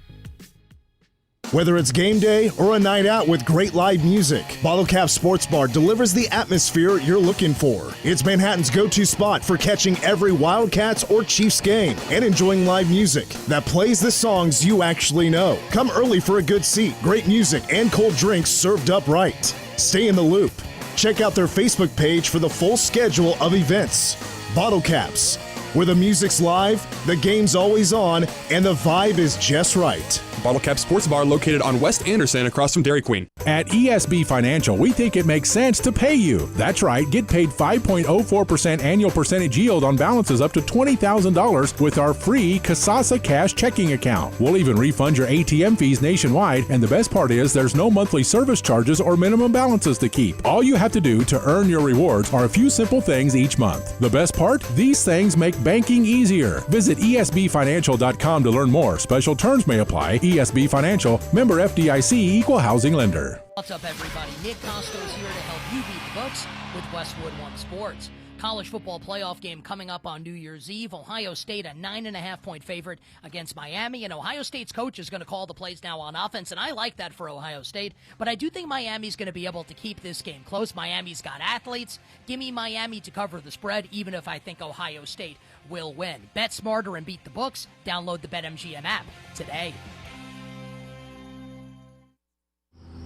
S3: Whether it's game day or a night out with great live music, Bottle Cap Sports Bar delivers the atmosphere you're looking for. It's Manhattan's go-to spot for catching every Wildcats or Chiefs game and enjoying live music that plays the songs you actually know. Come early for a good seat, great music, and cold drinks served up right. Stay in the loop. Check out their Facebook page for the full schedule of events. Bottle Caps, where the music's live, the game's always on, and the vibe is just right.
S20: Bottle Cap Sports Bar located on West Anderson across from Dairy Queen.
S21: At ESB Financial, we think it makes sense to pay you. That's right, get paid 5.04% annual percentage yield on balances up to $20,000 with our free Kasasa Cash checking account. We'll even refund your ATM fees nationwide, and the best part is there's no monthly service charges or minimum balances to keep. All you have to do to earn your rewards are a few simple things each month. The best part? These things make banking easier. Visit esbfinancial.com to learn more. Special terms may apply. ESB Financial, member FDIC, equal housing lender.
S22: What's up, everybody? Nick Costo's here to help you beat the books with Westwood One Sports. College football playoff game coming up on New Year's Eve. Ohio State, a 9.5-point favorite against Miami. And Ohio State's coach is going to call the plays now on offense, and I like that for Ohio State. But I do think Miami's going to be able to keep this game close. Miami's got athletes. Give me Miami to cover the spread, even if I think Ohio State will win. Bet smarter and beat the books. Download the BetMGM app today.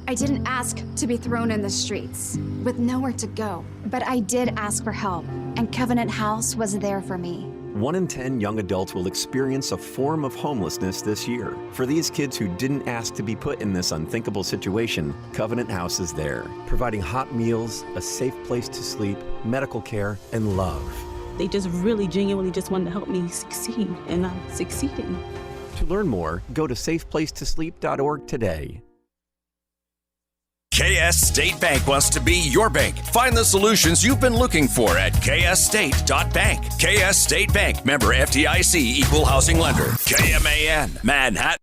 S23: I didn't ask to be thrown in the streets with nowhere to go, but I did ask for help, and Covenant House was there for me.
S24: 1 in 10 young adults will experience a form of homelessness this year. For these kids who didn't ask to be put in this unthinkable situation, Covenant House is there, providing hot meals, a safe place to sleep, medical care, and love.
S25: They just really genuinely just wanted to help me succeed, and I'm succeeding.
S24: To learn more, go to safeplacetosleep.org today.
S1: KS State Bank wants to be your bank. Find the solutions you've been looking for at ksstate.bank. KS State Bank, member FDIC, equal housing lender. KMAN, Manhattan.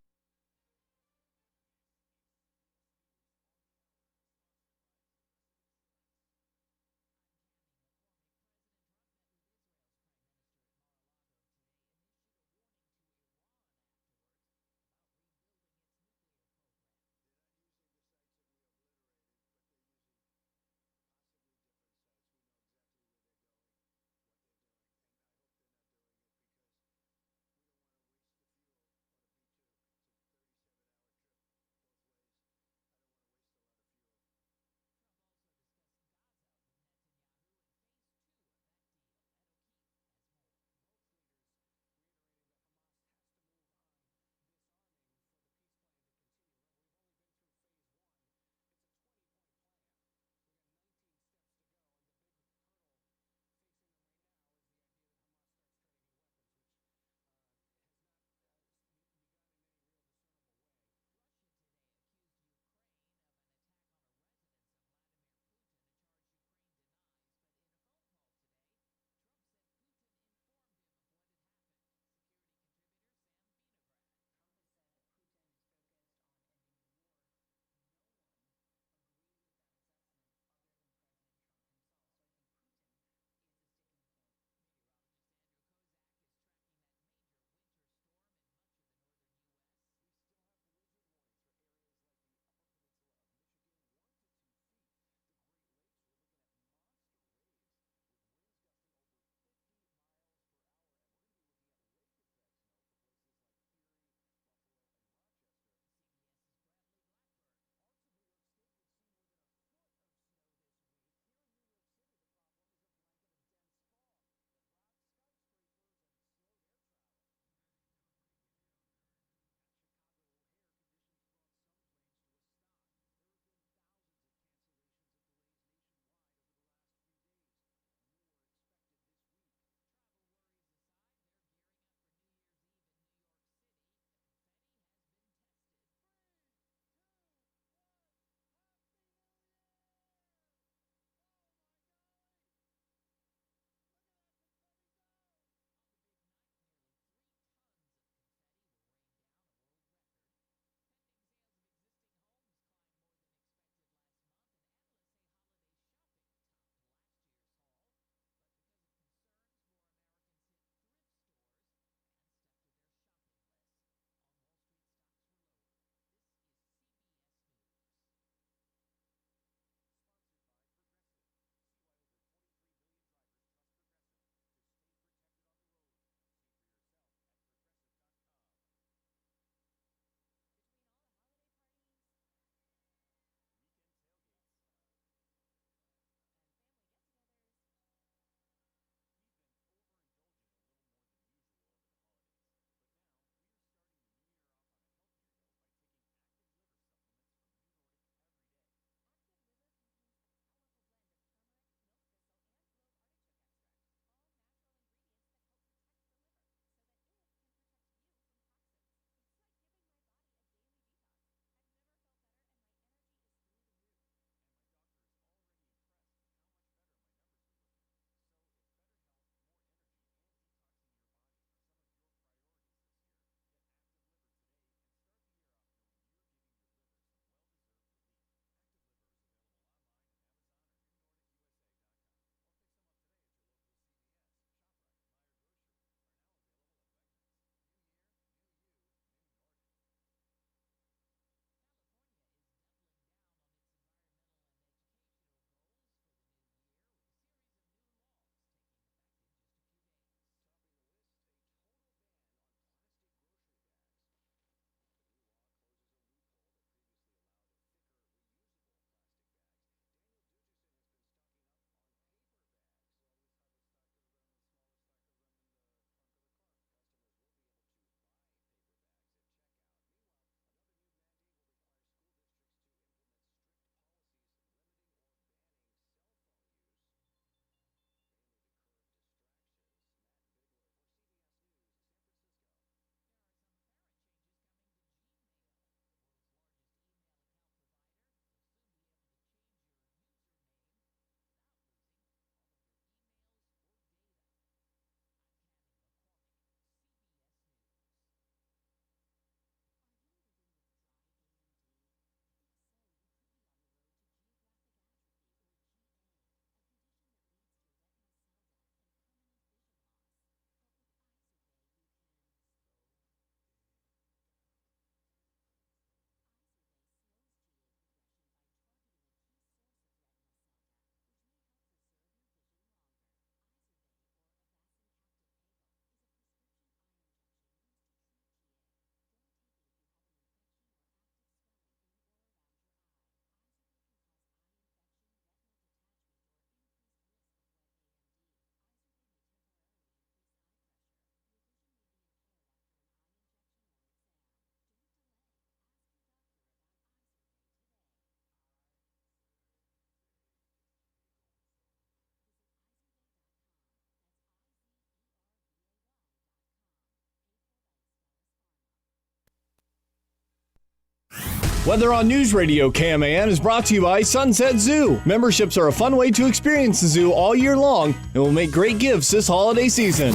S5: Weather on News Radio KMAN is brought to you by Sunset Zoo. Memberships are a fun way to experience the zoo all year long and will make great gifts this holiday season.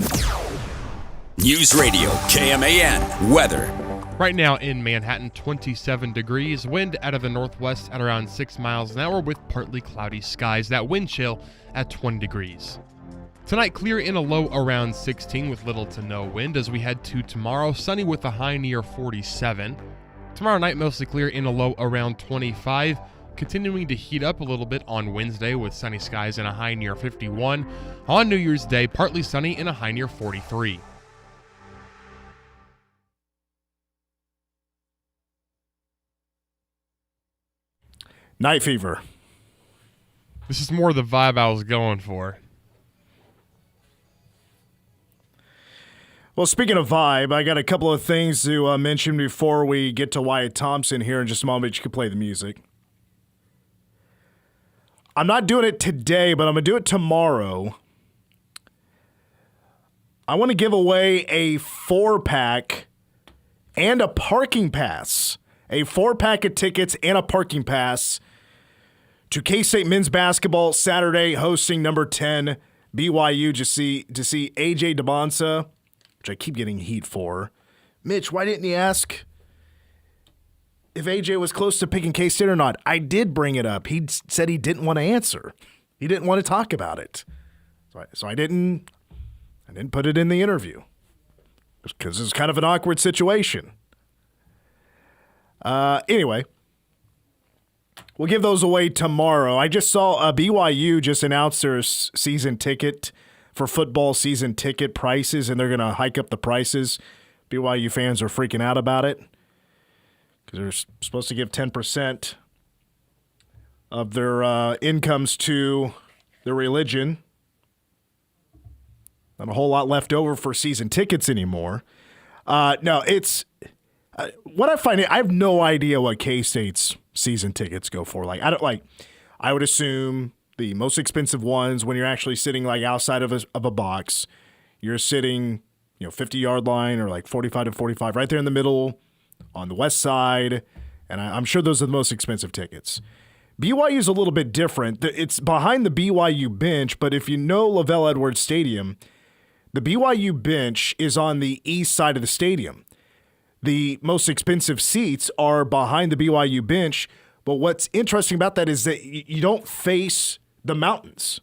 S1: News Radio KMAN weather.
S2: Right now in Manhattan, 27 degrees, wind out of the northwest at around 6 miles an hour with partly cloudy skies. That wind chill at 20 degrees. Tonight, clear in a low around 16 with little to no wind as we head to tomorrow, sunny with a high near 47. Tomorrow night, mostly clear in a low around 25, continuing to heat up a little bit on Wednesday with sunny skies and a high near 51. On New Year's Day, partly sunny and a high near 43.
S3: Night fever.
S2: This is more the vibe I was going for.
S3: Well, speaking of vibe, I got a couple of things to mention before we get to Wyatt Thompson here in just a moment. You can play the music. I'm not doing it today, but I'm going to do it tomorrow. I want to give away a 4-pack and a parking pass. A 4-pack of tickets and a parking pass to K-State men's basketball Saturday, hosting number 10 BYU to see AJ DeBonsa, which I keep getting heat for. Mitch, why didn't you ask if AJ was close to picking K-State or not? I did bring it up. He said he didn't want to answer. He didn't want to talk about it. So I didn't put it in the interview because it's kind of an awkward situation. Anyway, we'll give those away tomorrow. I just saw BYU just announced their season ticket for football season ticket prices, and they're going to hike up the prices. BYU fans are freaking out about it because they're supposed to give 10% of their incomes to their religion. Not a whole lot left over for season tickets anymore. No, it's what I find. I have no idea what K-State's season tickets go for. I would assume the most expensive ones, when you're actually sitting like outside of a box, you're sitting 50-yard line or like 45 to 45, right there in the middle on the west side, and I'm sure those are the most expensive tickets. BYU is a little bit different. It's behind the BYU bench, but if you know Lavelle Edwards Stadium, the BYU bench is on the east side of the stadium. The most expensive seats are behind the BYU bench, but what's interesting about that is that you don't face the mountains.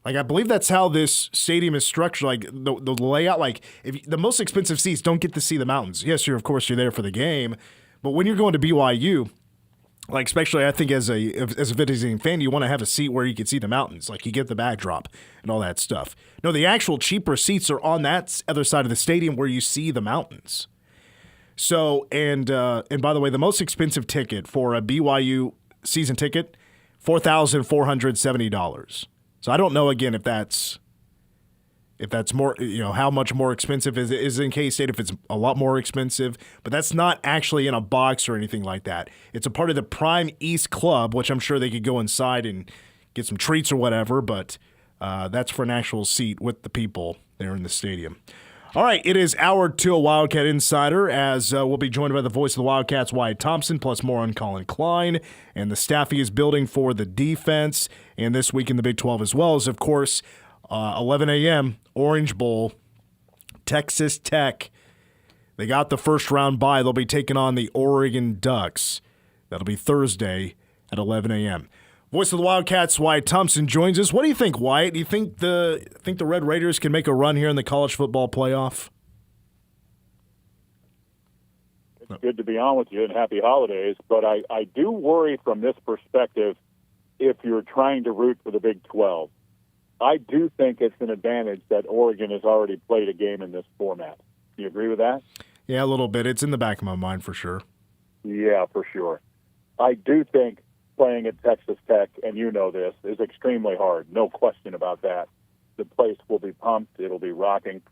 S3: I believe that's how this stadium is structured. The layout, if the most expensive seats don't get to see the mountains. Yes, you're there for the game, but when you're going to BYU, especially I think as a visiting fan, you want to have a seat where you can see the mountains, you get the backdrop and all that stuff. No, the actual cheaper seats are on that other side of the stadium where you see the mountains. So, and by the way, the most expensive ticket for a BYU season ticket, $4,470. So I don't know again if that's more, how much more expensive is in K-State, if it's a lot more expensive, but that's not actually in a box or anything like that. It's a part of the Prime East Club, which I'm sure they could go inside and get some treats or whatever, but that's for an actual seat with the people there in the stadium. All right, it is hour 2 of Wildcat Insider, as we'll be joined by the voice of the Wildcats, Wyatt Thompson, plus more on Collin Klein and the staff he is building for the defense. And this week in the Big 12 as well as, of course, 11 a.m., Orange Bowl, Texas Tech. They got the first round bye. They'll be taking on the Oregon Ducks. That'll be Thursday at 11 a.m. Voice of the Wildcats, Wyatt Thompson, joins us. What do you think, Wyatt? Do you think the Red Raiders can make a run here in the college football playoff?
S6: It's good to be on with you, and happy holidays. But I do worry from this perspective if you're trying to root for the Big 12. I do think it's an advantage that Oregon has already played a game in this format. Do you agree with that?
S3: Yeah, a little bit. It's in the back of my mind for sure.
S6: Yeah, for sure. I do think playing at Texas Tech, and you know this, is extremely hard. No question about that. The place will be pumped. It'll be rocking.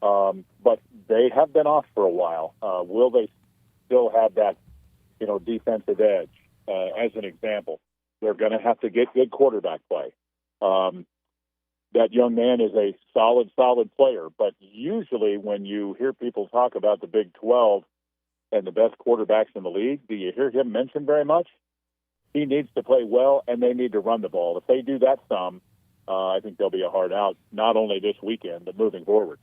S6: But they have been off for a while. Will they still have that, defensive edge? As an example, they're going to have to get good quarterback play. That young man is a solid player. But usually when you hear people talk about the Big 12, and the best quarterbacks in the league. Do you hear him mentioned very much? He needs to play well, and they need to run the ball. If they do that some, I think they'll be a hard out, not only this weekend, but moving forward.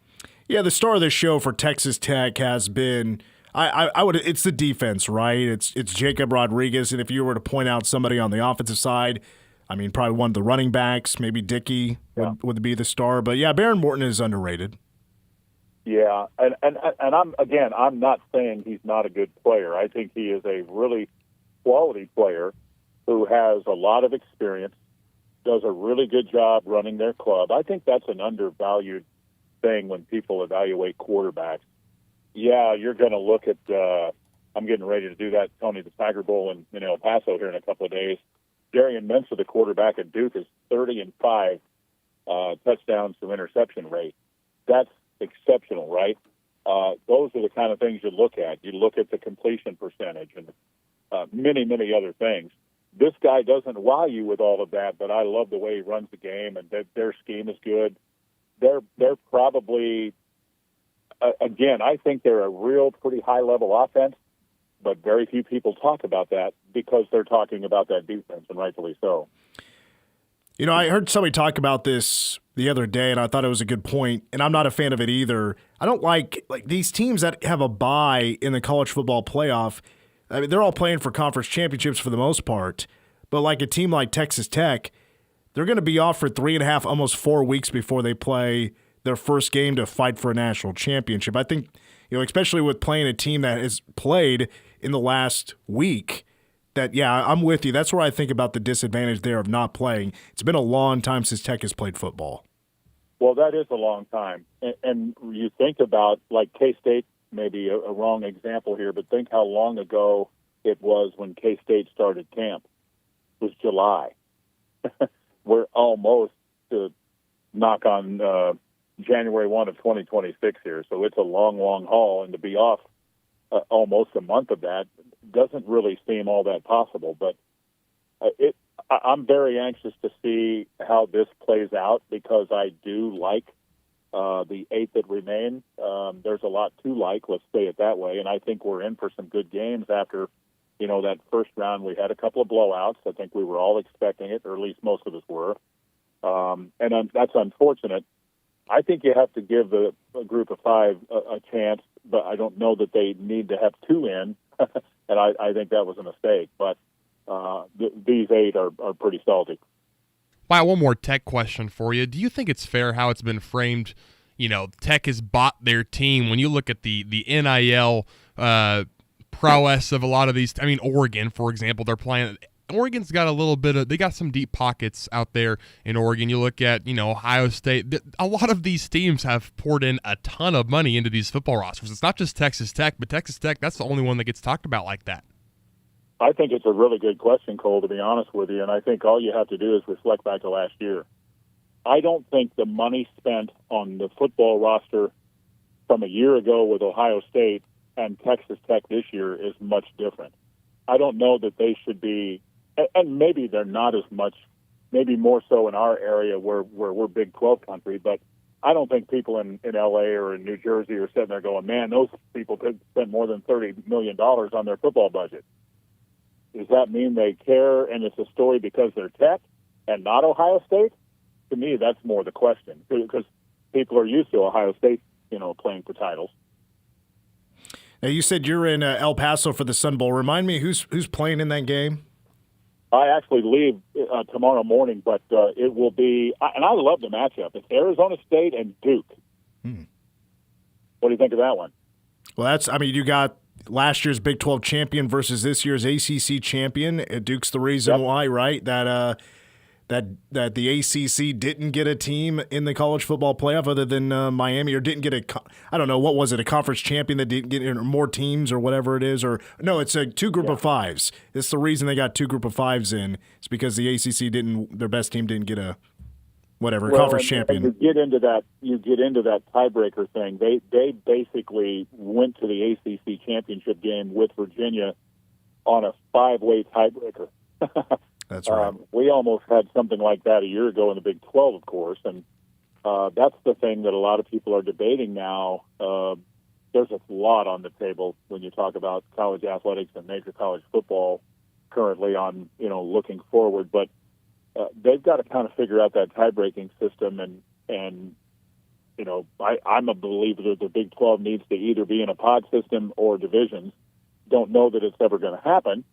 S3: Yeah, the star of the show for Texas Tech has been it's the defense, right? It's Jacob Rodriguez, and if you were to point out somebody on the offensive side, I mean, probably one of the running backs, maybe Dickey would be the star. But yeah, Baron Morton is underrated.
S6: Yeah, and I'm not saying he's not a good player. I think he is a really quality player who has a lot of experience, does a really good job running their club. I think that's an undervalued thing when people evaluate quarterbacks. Yeah, you're going to look at I'm getting ready to do that, Tony, the Tiger Bowl in El Paso here in a couple of days. Darian Mensah, the quarterback at Duke, is 30-5 touchdowns to interception rate. That's exceptional, right? Those are the kind of things you look at. You look at the completion percentage and many, many other things. This guy doesn't wow you with all of that, but I love the way he runs the game, and their scheme is good. They're probably, again, I think they're a real pretty high-level offense, but very few people talk about that because they're talking about that defense, and rightfully so.
S3: You know, I heard somebody talk about this the other day, and I thought it was a good point, and I'm not a fan of it either. I don't like these teams that have a bye in the college football playoff. I mean, they're all playing for conference championships for the most part, but like a team like Texas Tech, they're going to be off for 3.5, almost 4 weeks before they play their first game to fight for a national championship. I think, especially with playing a team that has played in the last week, that, yeah, I'm with you. That's where I think about the disadvantage there of not playing. It's been a long time since Tech has played football.
S6: Well, that is a long time. And you think about, like, K-State, maybe a wrong example here, but think how long ago it was when K-State started camp. It was July. We're almost to knock on January 1 of 2026 here. So it's a long, long haul, and to be off almost a month of that doesn't really seem all that possible. But I'm very anxious to see how this plays out because I do like the 8 that remain. There's a lot to like, let's say it that way, and I think we're in for some good games after, that first round. We had a couple of blowouts. I think we were all expecting it, or at least most of us were, and that's unfortunate. I think you have to give a group of 5 a chance, but I don't know that they need to have 2 in, and I think that was a mistake. But these 8 are pretty salty.
S2: Wow, one more Tech question for you. Do you think it's fair how it's been framed? Tech has bought their team. When you look at the NIL prowess of a lot of these, Oregon, for example, they're playing. Oregon's got a little bit they got some deep pockets out there in Oregon. You look at, Ohio State. A lot of these teams have poured in a ton of money into these football rosters. It's not just Texas Tech, but Texas Tech, that's the only one that gets talked about like that.
S6: I think it's a really good question, Cole, to be honest with you, and I think all you have to do is reflect back to last year. I don't think the money spent on the football roster from a year ago with Ohio State and Texas Tech this year is much different. I don't know that they should be, and maybe they're not as much, maybe more so in our area where we're Big 12 country, but I don't think people in L.A. or in New Jersey are sitting there going, man, those people could spend more than $30 million on their football budget. Does that mean they care and it's a story because they're Tech and not Ohio State? To me, that's more the question because people are used to Ohio State, playing for titles.
S3: Now, you said you're in El Paso for the Sun Bowl. Remind me who's playing in that game?
S6: I actually leave tomorrow morning, but it will be – and I love the matchup. It's Arizona State and Duke. What do you think of that one?
S3: Well, you got last year's Big 12 champion versus this year's ACC champion. Duke's the reason why, right? That the ACC didn't get a team in the college football playoff other than Miami, or didn't get a conference champion that didn't get more teams or whatever it is, or no, it's a 2 group of 5s. It's the reason they got 2 group of 5s in. It's because the ACC their best team didn't get a conference champion.
S6: And you get into that tiebreaker thing. They basically went to the ACC championship game with Virginia on a 5-way tiebreaker.
S3: That's right.
S6: We almost had something like that a year ago in the Big 12, of course, and that's the thing that a lot of people are debating now. there's a lot on the table when you talk about college athletics and major college football currently on, looking forward. But they've got to kind of figure out that tie-breaking system. And I'm a believer that the Big 12 needs to either be in a pod system or divisions. Don't know that it's ever going to happen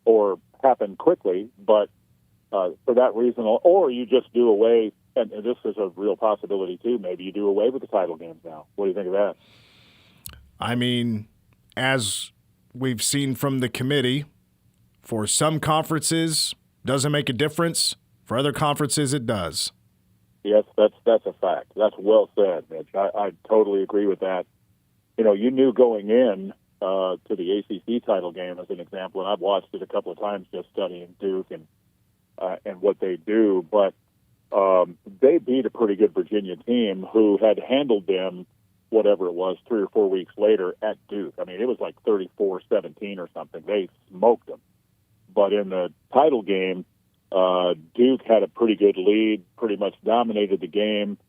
S6: or happen quickly, but for that reason, or you just do away, and this is a real possibility too, maybe you do away with the title games now. What do you think of that?
S3: I mean, as we've seen from the committee, for some conferences, doesn't make a difference. For other conferences, it does.
S6: Yes, that's a fact. That's well said, Mitch. I totally agree with that. You knew going in to the ACC title game, as an example, and I've watched it a couple of times just studying Duke and what they do, but they beat a pretty good Virginia team who had handled them, whatever it was, 3 or 4 weeks later at Duke. I mean, it was like 34-17 or something. They smoked them. But in the title game, Duke had a pretty good lead, pretty much dominated the game.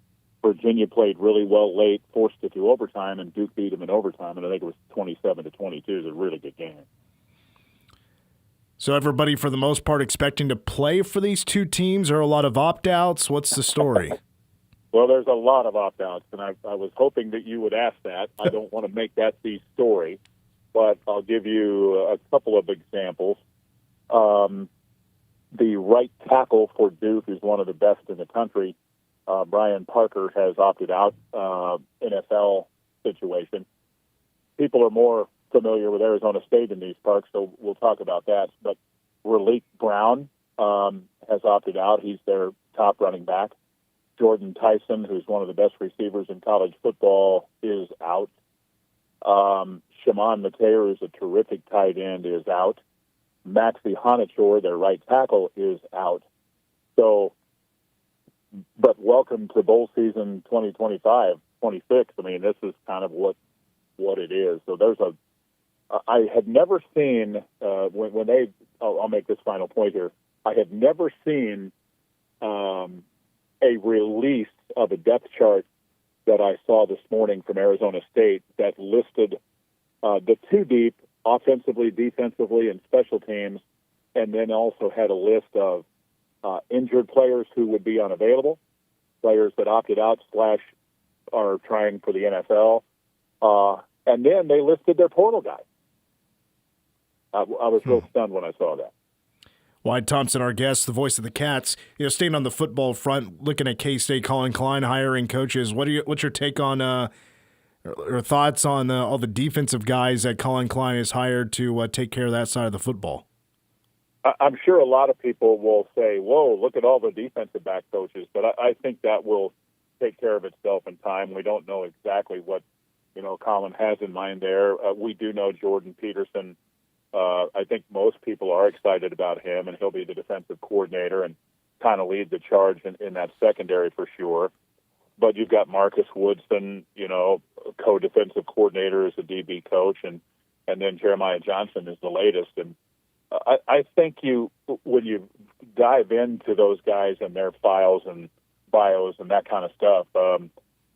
S6: Virginia played really well late, forced it to overtime, and Duke beat them in overtime, and I think it was 27-22. It was a really good game.
S3: So everybody, for the most part, expecting to play for these two teams, or a lot of opt-outs? What's the story?
S6: Well, there's a lot of opt-outs, and I was hoping that you would ask that. I don't want to make that the story, but I'll give you a couple of examples. The right tackle for Duke is one of the best in the country. Brian Parker has opted out, NFL situation. People are more familiar with Arizona State in these parks, so we'll talk about that. But Raleek Brown has opted out. He's their top running back. Jordan Tyson, who's one of the best receivers in college football, is out. Shimon Mateer, who's a terrific tight end, is out. Maxie Honachor, their right tackle, is out. So, but welcome to bowl season 2025, 26. I mean, this is kind of what it is. So I had never seen, when they, I'll make this final point here, I had never seen a release of a depth chart that I saw this morning from Arizona State that listed the two deep, offensively, defensively, and special teams, and then also had a list of injured players who would be unavailable, players that opted out / are trying for the NFL, and then they listed their portal guys. I was real stunned when I saw that.
S3: Wyatt Thompson, our guest, the voice of the Cats. Staying on the football front, looking at K-State, Collin Klein hiring coaches. What's your take on or thoughts on all the defensive guys that Collin Klein has hired to take care of that side of the football?
S6: I'm sure a lot of people will say, whoa, look at all the defensive back coaches, but I think that will take care of itself in time. We don't know exactly what, Collin has in mind there. We do know Jordan Peterson. I think most people are excited about him, and he'll be the defensive coordinator and kind of lead the charge in that secondary for sure. But you've got Marcus Woodson, co-defensive coordinator as a DB coach, and then Jeremiah Johnson is the latest. And I think when you dive into those guys and their files and bios and that kind of stuff,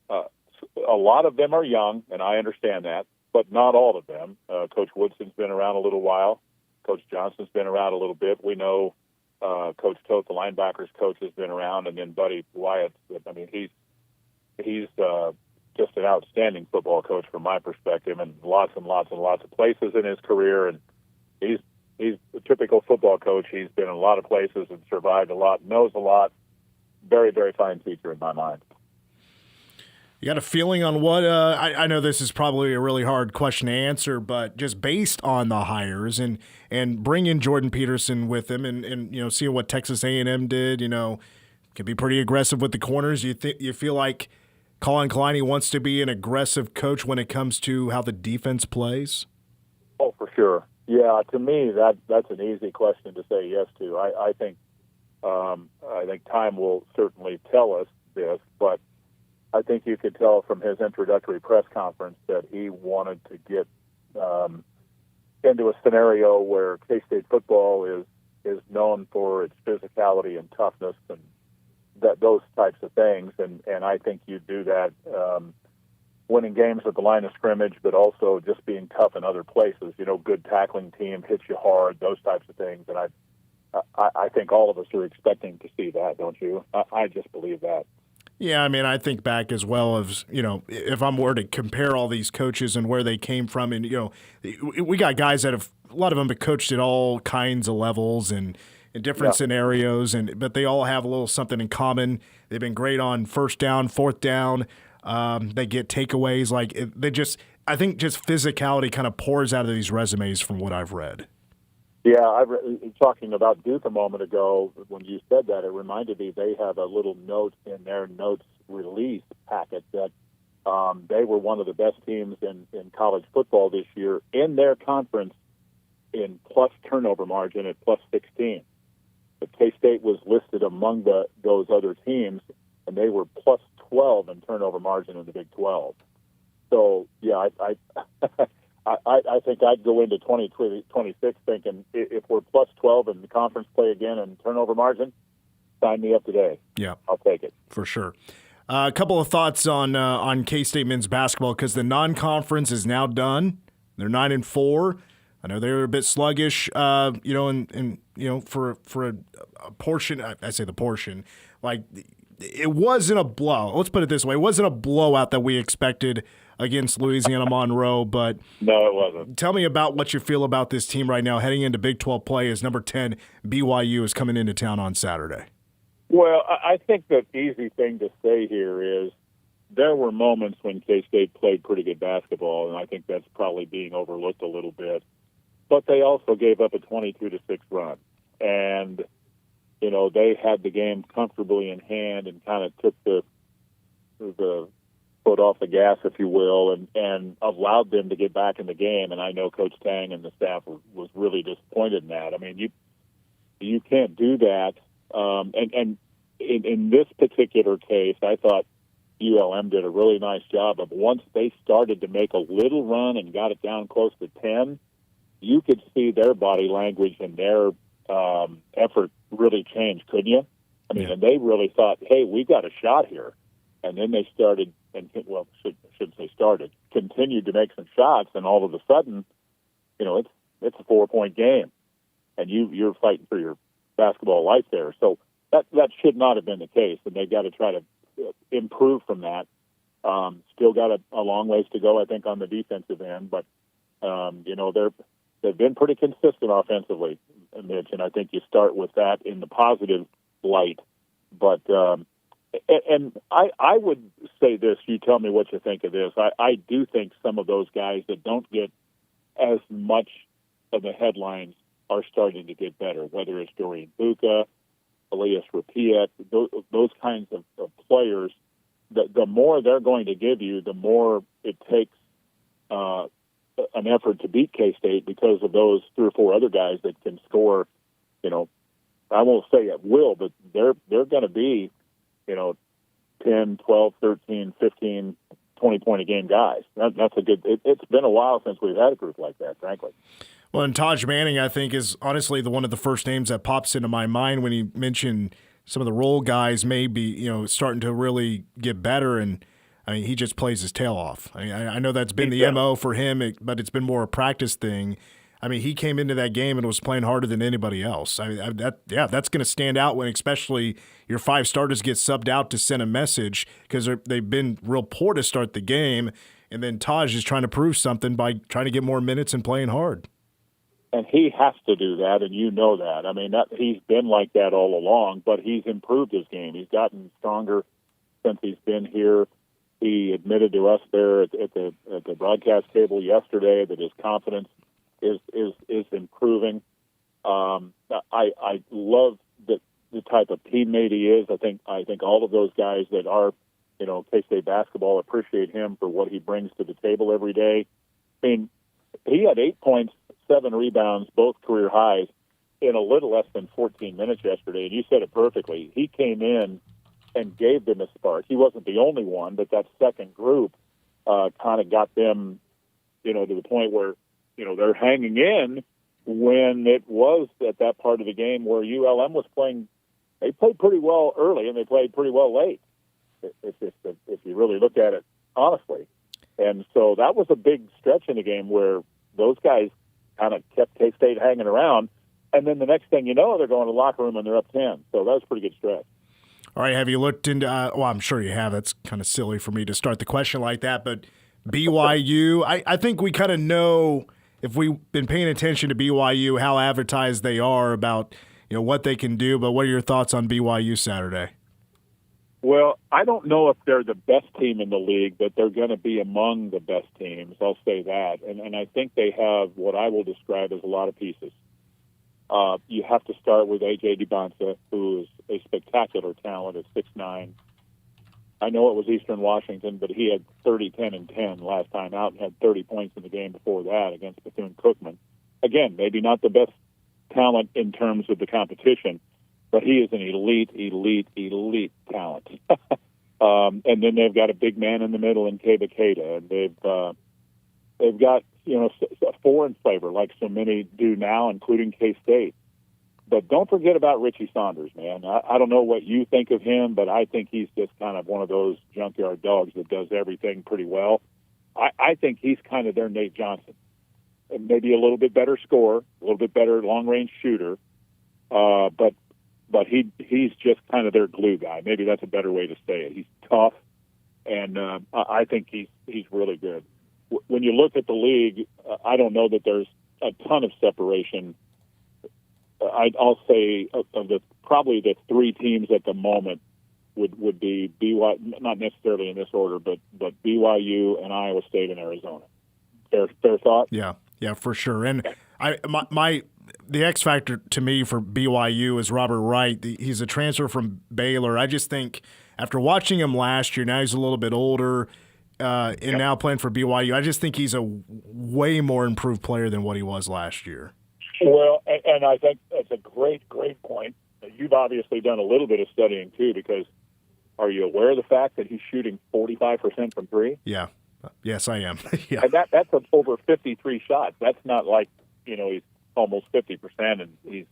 S6: a lot of them are young, and I understand that, but not all of them. Coach Woodson's been around a little while. Coach Johnson's been around a little bit. We know Coach Toth, the linebackers coach, has been around, and then Buddy Wyatt. I mean, he's just an outstanding football coach from my perspective, and lots and lots and lots of places in his career. And he's a typical football coach. He's been in a lot of places and survived a lot, knows a lot. Very, very fine teacher in my mind.
S3: You got a feeling on what I know this is probably a really hard question to answer, but just based on the hires and bringing Jordan Peterson with him and seeing what Texas A&M did, could be pretty aggressive with the corners. You feel like Collin Klein wants to be an aggressive coach when it comes to how the defense plays?
S6: Oh, for sure. Yeah, to me that's an easy question to say yes to. I think time will certainly tell us this, but I think you could tell from his introductory press conference that he wanted to get into a scenario where K-State football is known for its physicality and toughness and those types of things. And I think you do that winning games at the line of scrimmage, but also just being tough in other places. Good tackling team, hits you hard, those types of things. And I think all of us are expecting to see that, don't you? I just believe that.
S3: Yeah, I mean, I think back as well as, if I'm were to compare all these coaches and where they came from, and, we got guys that have, a lot of them have coached at all kinds of levels and in different scenarios, but they all have a little something in common. They've been great on first down, fourth down. They get takeaways. I think just physicality kind of pours out of these resumes from what I've read.
S6: Yeah, talking about Duke a moment ago, when you said that, it reminded me they have a little note in their notes release packet that they were one of the best teams in college football this year in their conference in plus turnover margin at plus 16. But K-State was listed among those other teams, and they were plus 12 in turnover margin in the Big 12. So, yeah, I think I'd go into 2026 thinking if we're plus 12 in the conference play again and turnover margin, sign me up today.
S3: Yeah,
S6: I'll take it
S3: for sure. A couple of thoughts on K-State men's basketball because the non-conference is now done. They're 9-4. I know they were a bit sluggish, for a portion. I say the portion, it wasn't a blow. Let's put it this way: it wasn't a blowout that we expected against Louisiana Monroe, but
S6: no, it wasn't.
S3: Tell me about what you feel about this team right now heading into Big 12 play as number 10 BYU is coming into town on Saturday.
S6: Well, I think the easy thing to say here is there were moments when K-State played pretty good basketball, and I think that's probably being overlooked a little bit. But they also gave up a 22-6 run, and they had the game comfortably in hand and kind of took the foot off the gas, if you will, and allowed them to get back in the game. And I know Coach Tang and the staff was really disappointed in that. I mean, you can't do that. And in this particular case, I thought ULM did a really nice job of once they started to make a little run and got it down close to 10, you could see their body language and their effort really change, couldn't you? I mean, and they really thought, hey, we've got a shot here. And then they started, continued to make some shots, and all of a sudden, it's a 4-point game, and you're fighting for your basketball life there. So that should not have been the case, and they've got to try to improve from that. Still got a long ways to go, I think, on the defensive end, but they've been pretty consistent offensively, Mitch, and I think you start with that in the positive light. But and I would say this, you tell me what you think of this. I do think some of those guys that don't get as much of the headlines are starting to get better, whether it's Dorian Buka, Elias Rapiet, those kinds of players. The more they're going to give you, the more it takes an effort to beat K-State because of those 3 or 4 other guys that can score, I won't say at will, but they're going to be, 10, 12, 13, 15, 20-point a game guys. That's a good – it's been a while since we've had a group like that, frankly.
S3: Well, and Taj Manning, I think, is honestly one of the first names that pops into my mind when you mention some of the role guys may be, starting to really get better. And, I mean, he just plays his tail off. I know that's been the MO for him, but it's been more a practice thing. I mean, he came into that game and was playing harder than anybody else. I mean, that's going to stand out when especially your 5 starters get subbed out to send a message because they've been real poor to start the game. And then Taj is trying to prove something by trying to get more minutes and playing hard.
S6: And he has to do that, and you know that. I mean, he's been like that all along, but he's improved his game. He's gotten stronger since he's been here. He admitted to us there at the broadcast table yesterday that his confidence is improving. I love the type of teammate he is. I think all of those guys that are, K-State basketball appreciate him for what he brings to the table every day. I mean, he had 8 points, 7 rebounds, both career highs, in a little less than 14 minutes yesterday. And you said it perfectly. He came in and gave them a spark. He wasn't the only one, but that second group kind of got them, to the point where, they're hanging in when it was at that part of the game where ULM was playing. They played pretty well early and they played pretty well late. It's just if you really look at it honestly. And so that was a big stretch in the game where those guys kind of kept K-State hanging around. And then the next thing you know, they're going to the locker room and they're up 10. So that was a pretty good stretch.
S3: All right, have you looked into well, I'm sure you have. That's kind of silly for me to start the question like that. But BYU, I think we kind of know, if we've been paying attention to BYU, how advertised they are about what they can do. But what are your thoughts on BYU Saturday?
S6: Well, I don't know if they're the best team in the league, but they're going to be among the best teams. I'll say that. And I think they have what I will describe as a lot of pieces. You have to start with A.J. DeBonsa, who is a spectacular talent at 6'9". I know it was Eastern Washington, but he had 30, 10, and 10 last time out and had 30 points in the game before that against Bethune-Cookman. Again, maybe not the best talent in terms of the competition, but he is an elite talent. And then they've got a big man in the middle in Keba Keita, and they've got a foreign flavor like so many do now, including K-State. But don't forget about Richie Saunders, man. I don't know what you think of him, but I think he's just kind of one of those junkyard dogs that does everything pretty well. I think he's kind of their Nate Johnson. Maybe a little bit better scorer, a little bit better long-range shooter, but he's just kind of their glue guy. Maybe that's a better way to say it. He's tough, and I think he's really good. When you look at the league, I don't know that there's a ton of separation. I'll say of probably the three teams at the moment would be BYU, not necessarily in this order, but BYU and Iowa State and Arizona. Fair thought?
S3: Yeah, for sure. And the X factor to me for BYU is Robert Wright. He's a transfer from Baylor. I just think after watching him last year, now he's a little bit older, and now playing for BYU, I just think he's a way more improved player than what he was last year.
S6: Well, and I think that's a great point. You've obviously done a little bit of studying, too, because are you aware of the fact that he's shooting 45% from three?
S3: Yeah. Yes, I am. Yeah.
S6: And that's over 53 shots. That's not like, he's almost 50% and he's,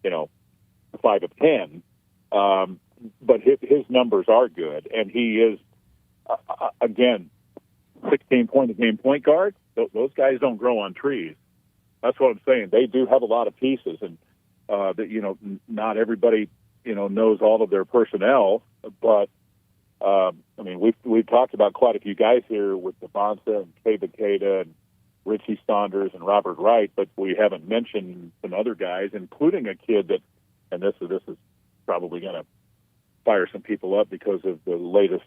S6: 5 of 10. But his numbers are good. And he is, again, 16-point-a-game point guard. Those guys don't grow on trees. That's what I'm saying. They do have a lot of pieces, and that not everybody knows all of their personnel. But we've talked about quite a few guys here with DeBonsa and Keba Keita and Richie Saunders and Robert Wright, but we haven't mentioned some other guys, including a kid that, and this is probably going to fire some people up because of the latest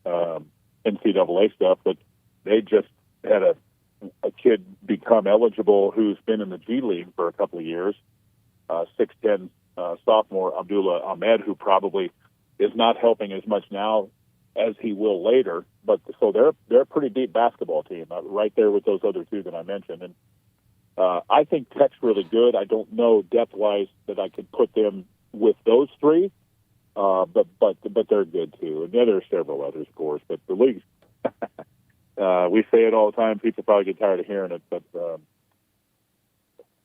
S6: NCAA stuff, but they just had a kid become eligible who's been in the G League for a couple of years, 6'10", sophomore Abdullah Ahmed, who probably is not helping as much now as he will later. But so they're a pretty deep basketball team, right there with those other two that I mentioned. And I think Tech's really good. I don't know depth-wise that I could put them with those three, but they're good too. And there are several others, of course. But the league. We say it all the time. People probably get tired of hearing it, but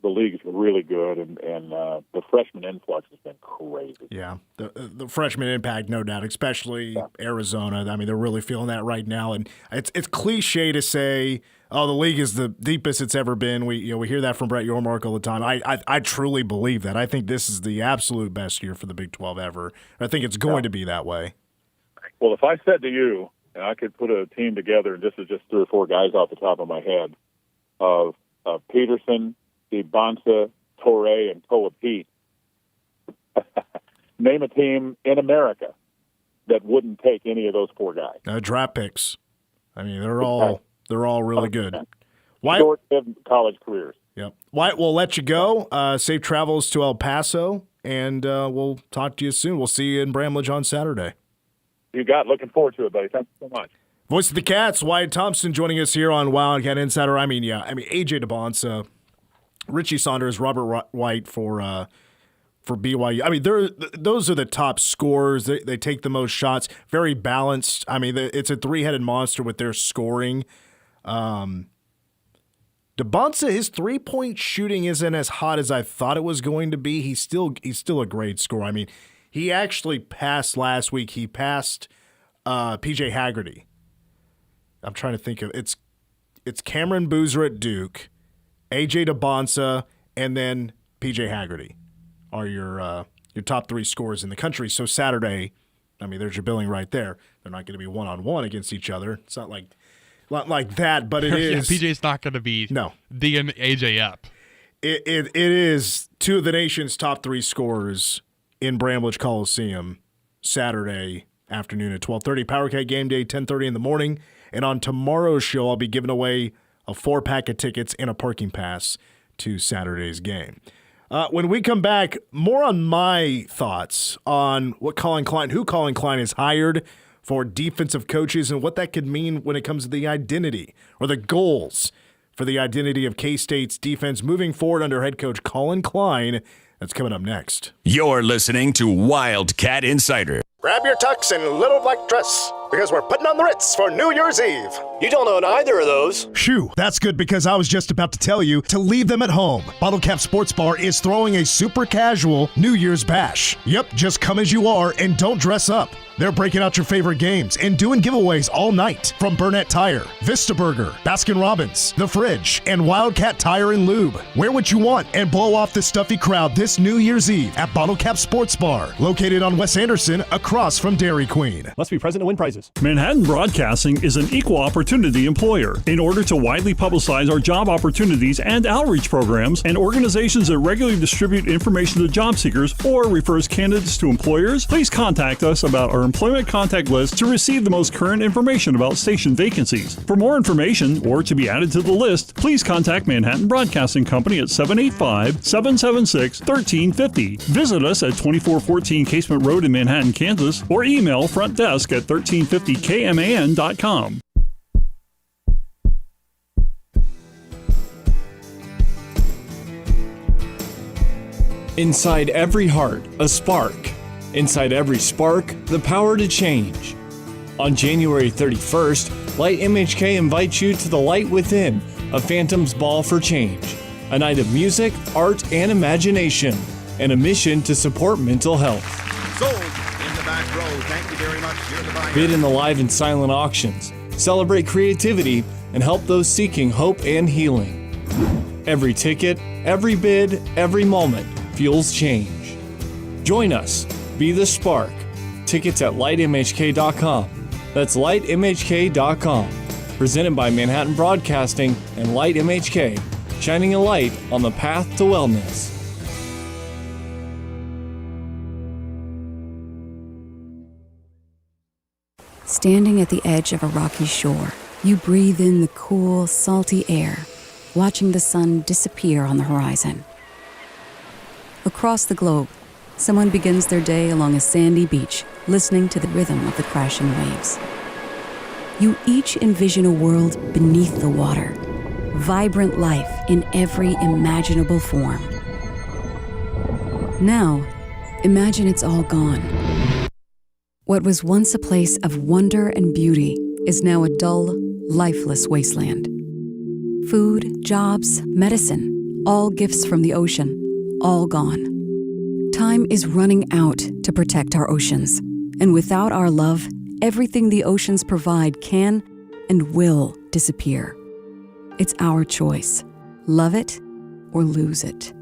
S6: the league is really good, and the freshman influx has been crazy.
S3: Yeah, the freshman impact, no doubt, especially Arizona. I mean, they're really feeling that right now, and it's cliche to say, "Oh, the league is the deepest it's ever been." We hear that from Brett Yormark all the time. I truly believe that. I think this is the absolute best year for the Big 12 ever. I think it's going to be that way.
S6: Well, if I said to you, and I could put a team together, and this is just 3 or 4 guys off the top of my head, of Peterson, DeBonsa, Torrey, and Koa Pete. Name a team in America that wouldn't take any of those 4 guys.
S3: Draft picks. I mean, they're all really good.
S6: Short-lived college careers.
S3: Yep. Wyatt, we'll let you go. Safe travels to El Paso, and we'll talk to you soon. We'll see you in Bramlage on Saturday.
S6: You got. Looking forward to it, buddy. Thanks so much.
S3: Voice of the Cats, Wyatt Thompson, joining us here on Wildcat Insider. I mean, A.J. DeBonsa, Richie Saunders, Robert Wright for BYU. I mean, those are the top scorers. They take the most shots. Very balanced. I mean, it's a 3-headed monster with their scoring. DeBonsa, his 3-point shooting isn't as hot as I thought it was going to be. He's still a great scorer. I mean, he actually passed last week. He passed P.J. Haggerty I'm trying to think of it's Cameron Boozer at Duke, AJ DeBonsa, and then PJ Haggerty are your top 3 scorers in the country. So Saturday, I mean, there's your billing right there. They're not going to be one-on-one against each other. It's not like that, but it is.
S2: Yeah, PJ's not going to be D'ing AJ up.
S3: It is 2 of the nation's top 3 scorers in Bramlage Coliseum Saturday afternoon at 12:30. PowerCat Game Day, 10:30 in the morning. And on tomorrow's show, I'll be giving away a 4-pack of tickets and a parking pass to Saturday's game. When we come back, more on my thoughts on who Collin Klein has hired for defensive coaches and what that could mean when it comes to the identity or the goals for the identity of K-State's defense moving forward under head coach Collin Klein. That's coming up next.
S1: You're listening to Wildcat Insider.
S7: Grab your tux and little black dress, because we're putting on the Ritz for New Year's Eve.
S8: You don't own either of those.
S7: Phew, that's good because I was just about to tell you to leave them at home. Bottle Cap Sports Bar is throwing a super casual New Year's bash. Yep, just come as you are and don't dress up. They're breaking out your favorite games and doing giveaways all night from Burnett Tire, Vista Burger, Baskin-Robbins, The Fridge, and Wildcat Tire and Lube. Wear what you want and blow off the stuffy crowd this New Year's Eve at Bottle Cap Sports Bar, located on Wes Anderson across from Dairy Queen.
S8: Must be present to win prizes.
S15: Manhattan Broadcasting is an equal opportunity employer. In order to widely publicize our job opportunities and outreach programs and organizations that regularly distribute information to job seekers or refers candidates to employers, please contact us about our employment contact list to receive the most current information about station vacancies. For more information or to be added to the list, please contact Manhattan Broadcasting Company at 785-776-1350. Visit us at 2414 Casement Road in Manhattan, Kansas, or email front desk at 1350kman.com.
S5: Inside every heart, a spark. Inside every spark, the power to change. On January 31st, Light MHK invites you to the Light Within, a Phantom's Ball for Change. A night of music, art, and imagination, and a mission to support mental health.
S9: Sold in the back row. Thank you very much. You're the buyer.
S5: Bid in the live and silent auctions. Celebrate creativity and help those seeking hope and healing. Every ticket, every bid, every moment fuels change. Join us. Be the spark. Tickets at lightmhk.com. That's lightmhk.com. Presented by Manhattan Broadcasting and Light MHK, shining a light on the path to wellness.
S10: Standing at the edge of a rocky shore, you breathe in the cool, salty air, watching the sun disappear on the horizon. Across the globe, someone begins their day along a sandy beach, listening to the rhythm of the crashing waves. You each envision a world beneath the water, vibrant life in every imaginable form. Now, imagine it's all gone. What was once a place of wonder and beauty is now a dull, lifeless wasteland. Food, jobs, medicine, all gifts from the ocean, all gone. Time is running out to protect our oceans, and without our love, everything the oceans provide can and will disappear. It's our choice. Love it or lose it.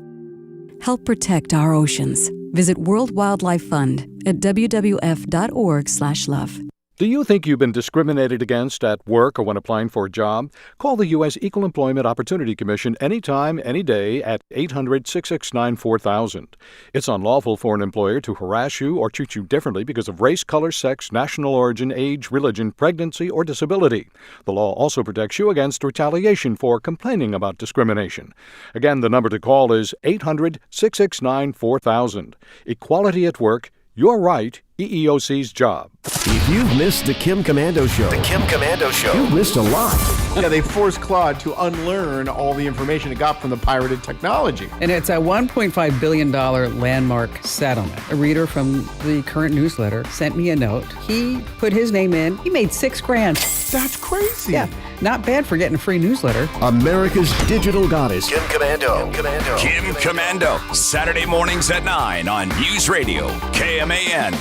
S10: Help protect our oceans. Visit World Wildlife Fund at wwf.org/love.
S11: Do you think you've been discriminated against at work or when applying for a job? Call the U.S. Equal Employment Opportunity Commission anytime, any day at 800-669-4000. It's unlawful for an employer to harass you or treat you differently because of race, color, sex, national origin, age, religion, pregnancy, or disability. The law also protects you against retaliation for complaining about discrimination. Again, the number to call is 800-669-4000. Equality at work, your right, EEOC's job.
S26: If you've missed the Kim Commando Show, you've missed a lot.
S27: Yeah, they forced Claude to unlearn all the information it got from the pirated technology.
S28: And it's a $1.5 billion landmark settlement. A reader from the current newsletter sent me a note. He put his name in. He made $6,000.
S27: That's crazy.
S28: Yeah, not bad for getting a free newsletter.
S26: America's digital goddess, Kim Commando.
S1: Kim Commando, Saturday mornings at 9 on News Radio, KMAN.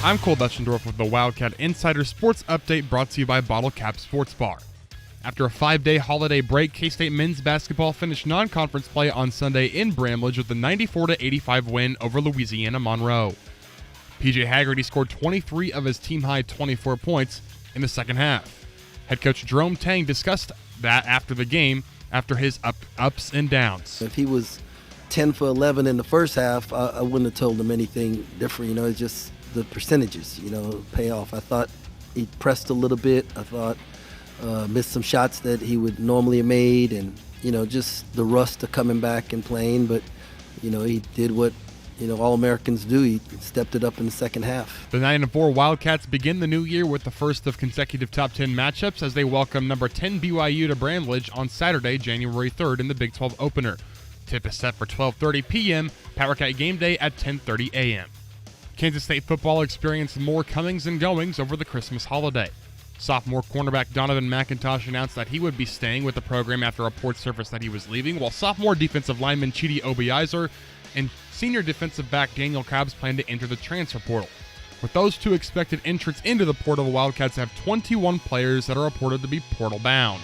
S2: I'm Cole Dutchendorf with the Wildcat Insider Sports Update brought to you by Bottle Cap Sports Bar. After a 5-day holiday break, K-State men's basketball finished non-conference play on Sunday in Bramlage with a 94-85 win over Louisiana Monroe. PJ Haggerty scored 23 of his team-high 24 points in the second half. Head coach Jerome Tang discussed that after the game, after his ups and downs.
S4: If he was 10 for 11 in the first half, I wouldn't have told him anything different. It's just the percentages, pay off. I thought he pressed a little bit. I thought missed some shots that he would normally have made, and just the rust of coming back and playing. But he did what all Americans do. He stepped it up in the second half.
S2: The 9-4 Wildcats begin the new year with the first of consecutive top 10 matchups as they welcome number 10 BYU to Bramlage on Saturday, January 3rd in the Big 12 opener. Tip is set for 12:30 p.m. Power Cat game day at 10:30 a.m. Kansas State football experienced more comings and goings over the Christmas holiday. Sophomore cornerback Donovan McIntosh announced that he would be staying with the program after reports surfaced that he was leaving, while sophomore defensive lineman Chidi Obiizer and senior defensive back Daniel Cobbs plan to enter the transfer portal. With those two expected entrants into the portal, the Wildcats have 21 players that are reported to be portal bound.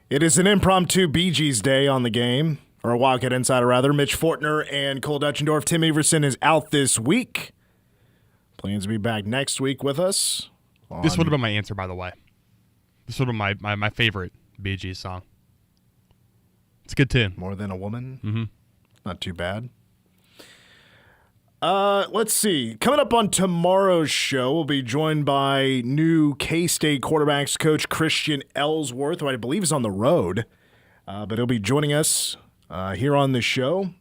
S3: It is an impromptu Bee Gees day on the game, or a Wildcat Insider rather. Mitch Fortner and Cole Dutchendorf. Tim Everson is out this week. Plans to be back next week with us.
S2: This would have been my answer, by the way. This would have been my favorite Bee Gees song. It's a good tune.
S3: More Than a Woman?
S2: Mm-hmm.
S3: Not too bad. Let's see. Coming up on tomorrow's show, we'll be joined by new K-State quarterbacks coach Christian Ellsworth, who I believe is on the road. But he'll be joining us here on the show.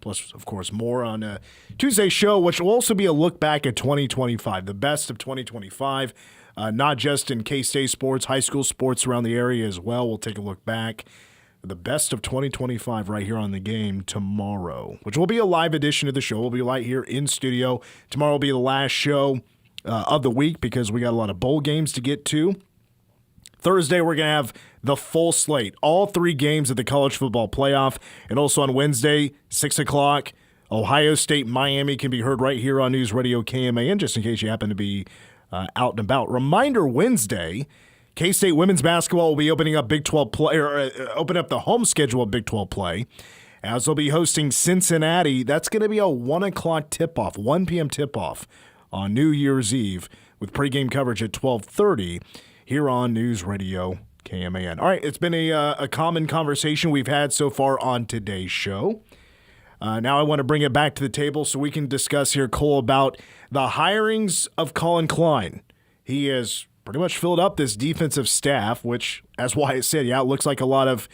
S3: Plus, of course, more on Tuesday's show, which will also be a look back at 2025, the best of 2025, not just in K-State sports, high school sports around the area as well. We'll take a look back. The best of 2025 right here on the game tomorrow, which will be a live edition of the show. We'll be right here in studio. Tomorrow will be the last show of the week because we got a lot of bowl games to get to. Thursday, we're going to have the full slate, all 3 games of the college football playoff. And also on Wednesday, 6 o'clock, Ohio State, Miami can be heard right here on News Radio KMAN, just in case you happen to be out and about. Reminder Wednesday, K-State women's basketball will be opening up Big 12 play, or open up the home schedule of Big 12 play, as they'll be hosting Cincinnati. That's going to be a 1 o'clock tip-off, 1 p.m. tip-off on New Year's Eve with pregame coverage at 12:30 here on News Radio KMAN. All right, it's been a common conversation we've had so far on today's show. Now I want to bring it back to the table so we can discuss here, Cole, about the hirings of Collin Klein. He has pretty much filled up this defensive staff, which, as Wyatt said, it looks like a lot of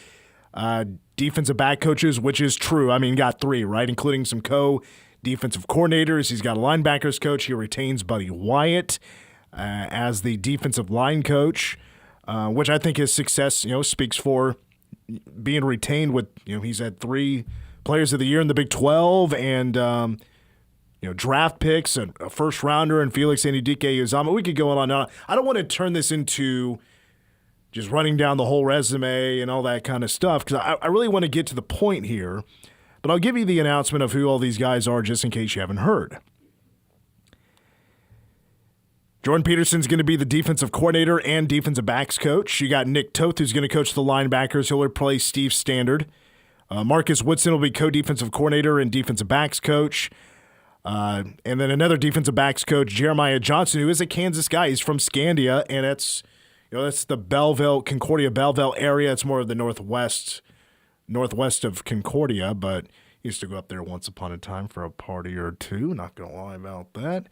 S3: defensive back coaches, which is true. I mean, got 3, right, including some co-defensive coordinators. He's got a linebackers coach. He retains Buddy Wyatt as the defensive line coach, which I think his success, speaks for being retained with, he's had 3 players of the year in the Big 12 and, draft picks, and a first-rounder, and Felix Anudike-Uzomah. We could go on and on. I don't want to turn this into just running down the whole resume and all that kind of stuff because I really want to get to the point here. But I'll give you the announcement of who all these guys are just in case you haven't heard. Jordan Peterson's going to be the defensive coordinator and defensive backs coach. You got Nick Toth, who's going to coach the linebackers. He'll replace Steve Standard. Marcus Woodson will be co-defensive coordinator and defensive backs coach. And then another defensive backs coach, Jeremiah Johnson, who is a Kansas guy. He's from Scandia, and that's the Belleville, Concordia, Belleville area. It's more of the northwest of Concordia, but he used to go up there once upon a time for a party or two. Not going to lie about that.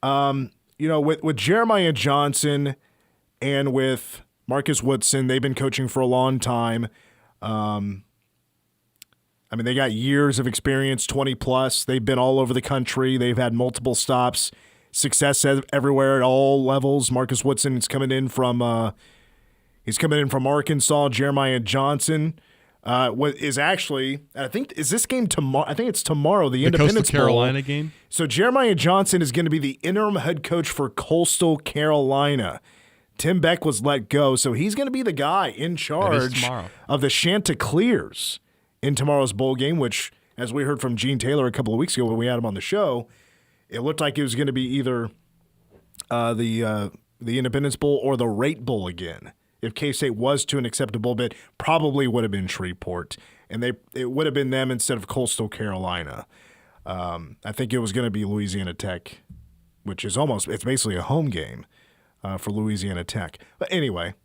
S3: With Jeremiah Johnson and with Marcus Woodson, they've been coaching for a long time. They got years of experience, 20+. They've been all over the country. They've had multiple stops, success everywhere at all levels. Marcus Woodson is coming in from Arkansas. Jeremiah Johnson is actually, is this game tomorrow? I think it's tomorrow, the Independence
S2: Coastal Carolina game.
S3: So Jeremiah Johnson is going to be the interim head coach for Coastal Carolina. Tim Beck was let go, so he's going to be the guy in charge of the Chanticleers in tomorrow's bowl game, which, as we heard from Gene Taylor a couple of weeks ago when we had him on the show, it looked like it was going to be either the Independence Bowl or the Rate Bowl again. If K-State was to an acceptable bid, probably would have been Shreveport, and it would have been them instead of Coastal Carolina. I think it was going to be Louisiana Tech, which is it's basically a home game for Louisiana Tech. But anyway,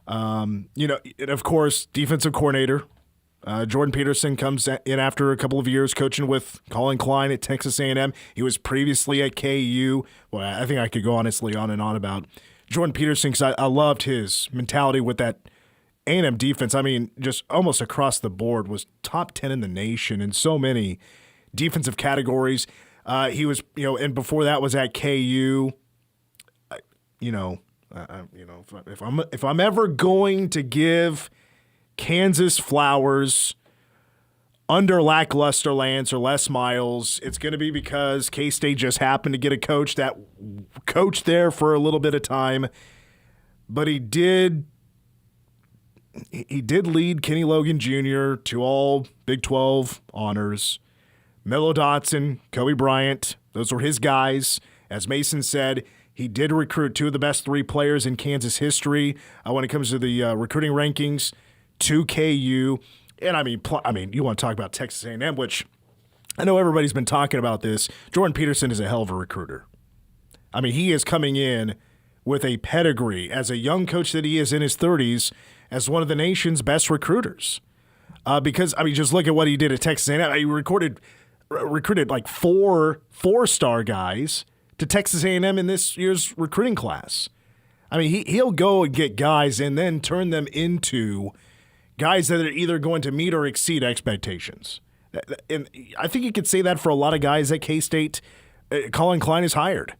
S3: and of course, defensive coordinator Jordan Peterson comes in after a couple of years coaching with Collin Klein at Texas A&M. He was previously at KU. Well, I think I could go honestly on and on about Jordan Peterson because I loved his mentality with that A&M defense. I mean, just almost across the board was top 10 in the nation in so many defensive categories. He was, and before that was at KU. If I'm ever going to give Kansas flowers under lackluster Lance or Les Miles, it's going to be because K-State just happened to get a coach that coached there for a little bit of time, but he did lead Kenny Logan Jr. to all Big 12 honors. Melo Dotson, Kobe Bryant, those were his guys. As Mason said, he did recruit two of the best three players in Kansas history when it comes to the recruiting rankings to KU. And I mean, you want to talk about Texas A&M, which I know everybody's been talking about this. Jordan Peterson is a hell of a recruiter. I mean, he is coming in with a pedigree as a young coach that he is in his 30s as one of the nation's best recruiters. Because, just look at what he did at Texas A&M. He recruited like four-star guys to Texas A&M in this year's recruiting class. I mean, he'll go and get guys and then turn them into guys that are either going to meet or exceed expectations. And I think you could say that for a lot of guys at K-State. Collin Klein is hired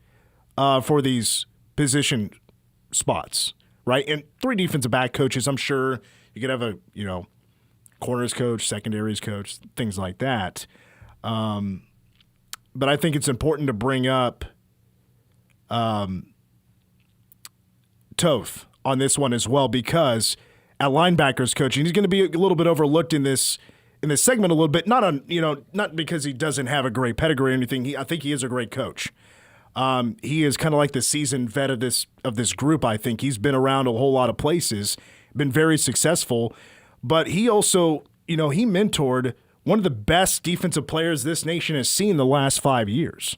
S3: for these position spots, right? And three defensive back coaches, I'm sure you could have a, corners coach, secondaries coach, things like that. But I think it's important to bring up Toth on this one as well, because at linebackers coaching, he's going to be a little bit overlooked in this segment a little bit. Not because he doesn't have a great pedigree or anything. I think he is a great coach. He is kind of like the seasoned vet of this group. I think he's been around a whole lot of places, been very successful. But he also, he mentored one of the best defensive players this nation has seen the last 5 years.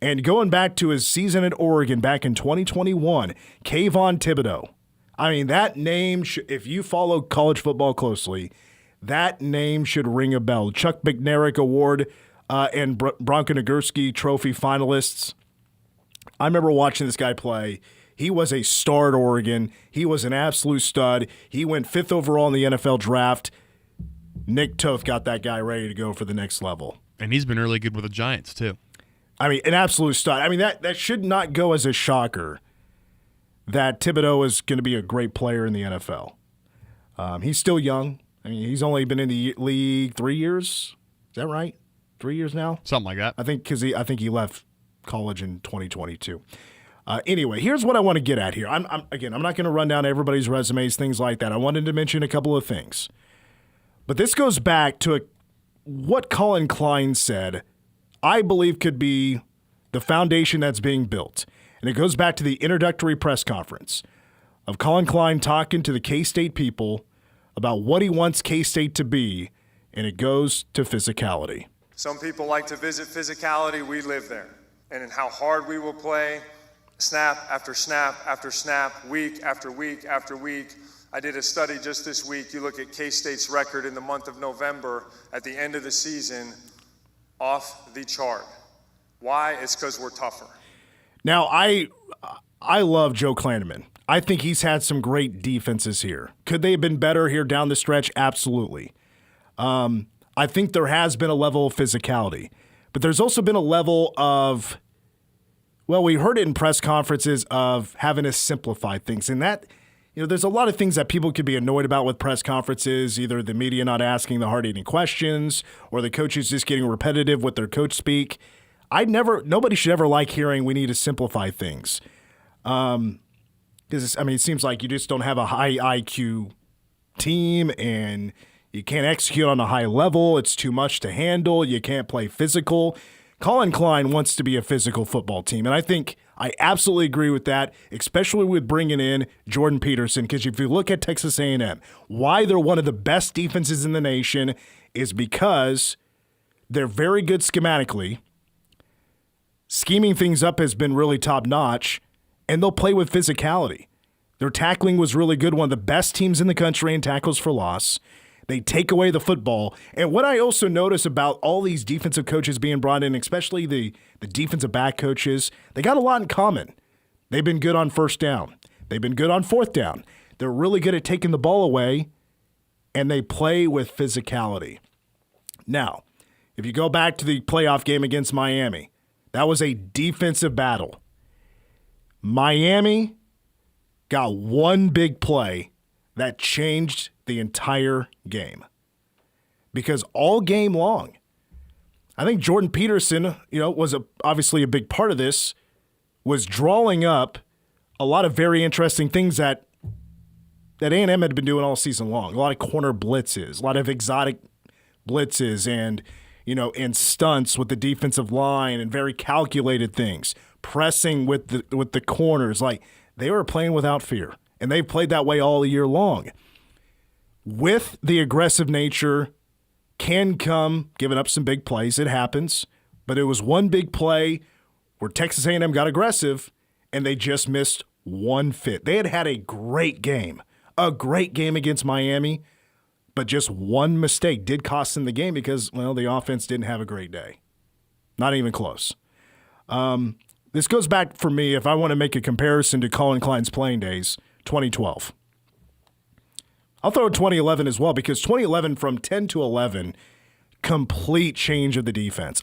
S3: And going back to his season at Oregon back in 2021, Kayvon Thibodeau. I mean, that name, if you follow college football closely, that name should ring a bell. Chuck McNarick Award and Bronco Nagurski Trophy finalists. I remember watching this guy play. He was a star at Oregon. He was an absolute stud. He went 5th overall in the NFL draft. Nick Toth got that guy ready to go for the next level.
S2: And he's been really good with the Giants, too.
S3: I mean, an absolute stud. I mean, that should not go as a shocker that Thibodeau is going to be a great player in the NFL. He's still young. I mean, he's only been in the league 3 years. Is that right? 3 years now?
S2: Something like that.
S3: I think he left college in 2022. Anyway, here's what I want to get at here. I'm not going to run down everybody's resumes, things like that. I wanted to mention a couple of things. But this goes back to what Collin Klein said, I believe could be the foundation that's being built. And it goes back to the introductory press conference of Collin Klein talking to the K-State people about what he wants K-State to be, and it goes to physicality.
S12: Some people like to visit physicality. We live there. And in how hard we will play, snap after snap after snap, week after week after week. I did a study just this week. You look at K-State's record in the month of November at the end of the season, off the chart. Why? It's because we're tougher.
S3: Now, I love Joe Klanderman. I think he's had some great defenses here. Could they have been better here down the stretch? Absolutely. I think there has been a level of physicality, but there's also been a level of, well, we heard it in press conferences of having to simplify things. And that, there's a lot of things that people could be annoyed about with press conferences, either the media not asking the hard-hitting questions or the coaches just getting repetitive with their coach speak. Nobody should ever like hearing we need to simplify things. Because, it seems like you just don't have a high IQ team and you can't execute on a high level. It's too much to handle. You can't play physical. Collin Klein wants to be a physical football team, and I absolutely agree with that, especially with bringing in Jordan Peterson, because if you look at Texas A&M, why they're one of the best defenses in the nation is because they're very good schematically. Scheming things up has been really top-notch, and they'll play with physicality. Their tackling was really good, one of the best teams in the country in tackles for loss. They take away the football. And what I also notice about all these defensive coaches being brought in, especially the defensive back coaches, they got a lot in common. They've been good on first down. They've been good on fourth down. They're really good at taking the ball away, and they play with physicality. Now, if you go back to the playoff game against Miami, that was a defensive battle. Miami got one big play that changed the entire game. Because all game long, I think Jordan Peterson, was obviously a big part of this, was drawing up a lot of very interesting things that A&M had been doing all season long. A lot of corner blitzes, a lot of exotic blitzes and stunts with the defensive line and very calculated things, pressing with the corners. Like, they were playing without fear, and they've played that way all year long. With the aggressive nature can come giving up some big plays. It happens. But it was one big play where Texas A&M got aggressive, and they just missed one fit. They had a great game against Miami, but just one mistake did cost them the game because, the offense didn't have a great day. Not even close. This goes back for me, if I want to make a comparison to Collin Klein's playing days, 2012. I'll throw 2011 as well, because 2011 from 10 to 11, complete change of the defense.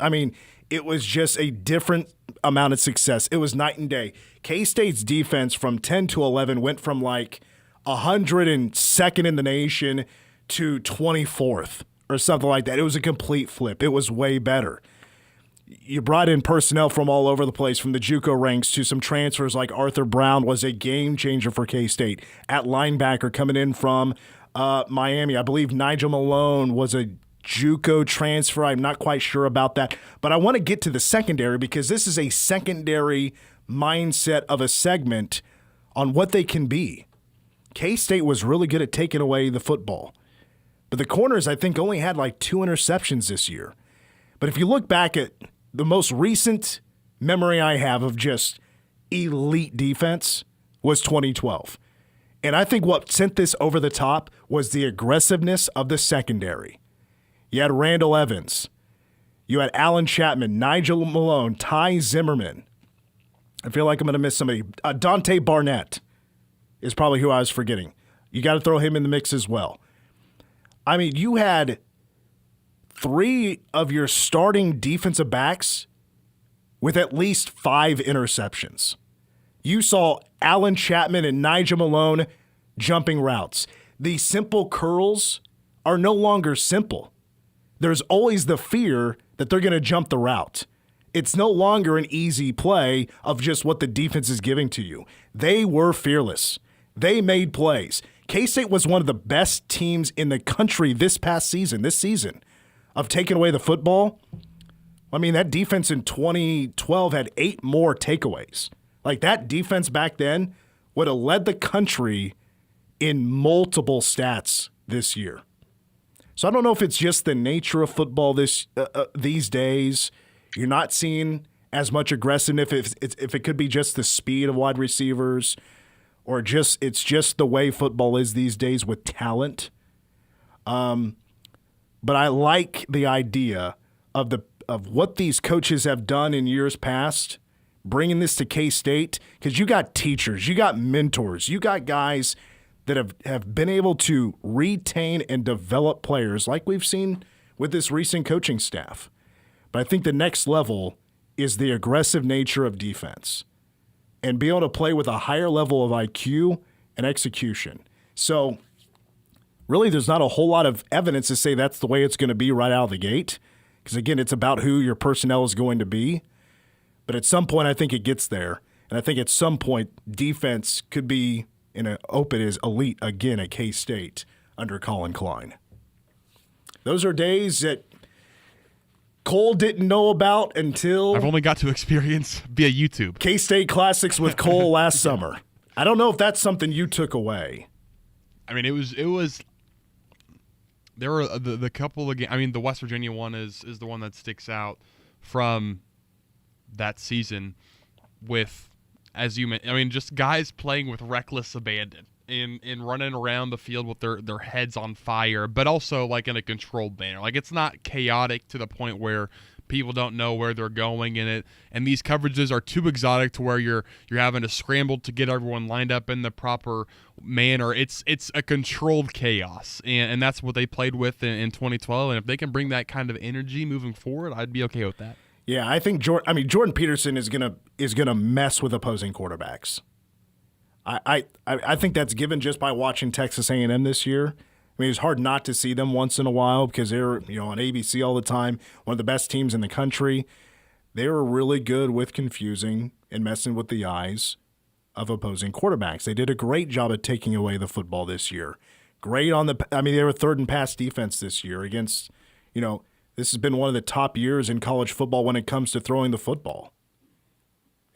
S3: It was just a different amount of success. It was night and day. K-State's defense from 10 to 11 went from like 102nd in the nation to 24th or something like that. It was a complete flip. It was way better. You brought in personnel from all over the place, from the JUCO ranks to some transfers like Arthur Brown was a game changer for K-State. At linebacker coming in from Miami, I believe Nigel Malone was a JUCO transfer. I'm not quite sure about that. But I want to get to the secondary because this is a secondary mindset of a segment on what they can be. K-State was really good at taking away the football. But the corners, I think, only had like 2 interceptions this year. But if you look back at the most recent memory I have of just elite defense was 2012. And I think what sent this over the top was the aggressiveness of the secondary. You had Randall Evans. You had Alan Chapman, Nigel Malone, Ty Zimmerman. I feel like I'm going to miss somebody. Dante Barnett is probably who I was forgetting. You got to throw him in the mix as well. You had 3 of your starting defensive backs with at least 5 interceptions. You saw Alan Chapman and Nigel Malone jumping routes. The simple curls are no longer simple. There's always the fear that they're going to jump the route. It's no longer an easy play of just what the defense is giving to you. They were fearless. They made plays. K-State was one of the best teams in the country this season, of taking away the football. That defense in 2012 had 8 more takeaways. Like, that defense back then would have led the country in multiple stats this year. So I don't know if it's just the nature of football these days. You're not seeing as much aggressiveness, if it could be just the speed of wide receivers, or it's just the way football is these days with talent. But I like the idea of what these coaches have done in years past, bringing this to K-State? Because you got teachers, you got mentors, you got guys that have been able to retain and develop players like we've seen with this recent coaching staff. But I think the next level is the aggressive nature of defense and be able to play with a higher level of IQ and execution. So really there's not a whole lot of evidence to say that's the way it's going to be right out of the gate. Because, again, it's about who your personnel is going to be. But at some point, I think it gets there. And I think at some point, defense could be in an open as elite again at K-State under Collin Klein. Those are days that Cole didn't know about until
S2: I've only got to experience via YouTube.
S3: K-State Classics with Cole last summer. I don't know if that's something you took away.
S2: I mean, it was. There were the couple of games. I mean, the West Virginia one is the one that sticks out from that season with, as you mentioned, I mean, just guys playing with reckless abandon and running around the field with their heads on fire, but also like in a controlled manner. Like, it's not chaotic to the point where people don't know where they're going in it, and these coverages are too exotic to where you're having to scramble to get everyone lined up in the proper manner. It's a controlled chaos, and that's what they played with in 2012. And if they can bring that kind of energy moving forward, I'd be okay with that.
S3: Yeah, I think Jordan Peterson is gonna mess with opposing quarterbacks. I think that's given just by watching Texas A&M this year. I mean, it's hard not to see them once in a while because they're on ABC all the time, one of the best teams in the country. They were really good with confusing and messing with the eyes of opposing quarterbacks. They did a great job at taking away the football this year. Great they were third in pass defense this year against, this has been one of the top years in college football when it comes to throwing the football.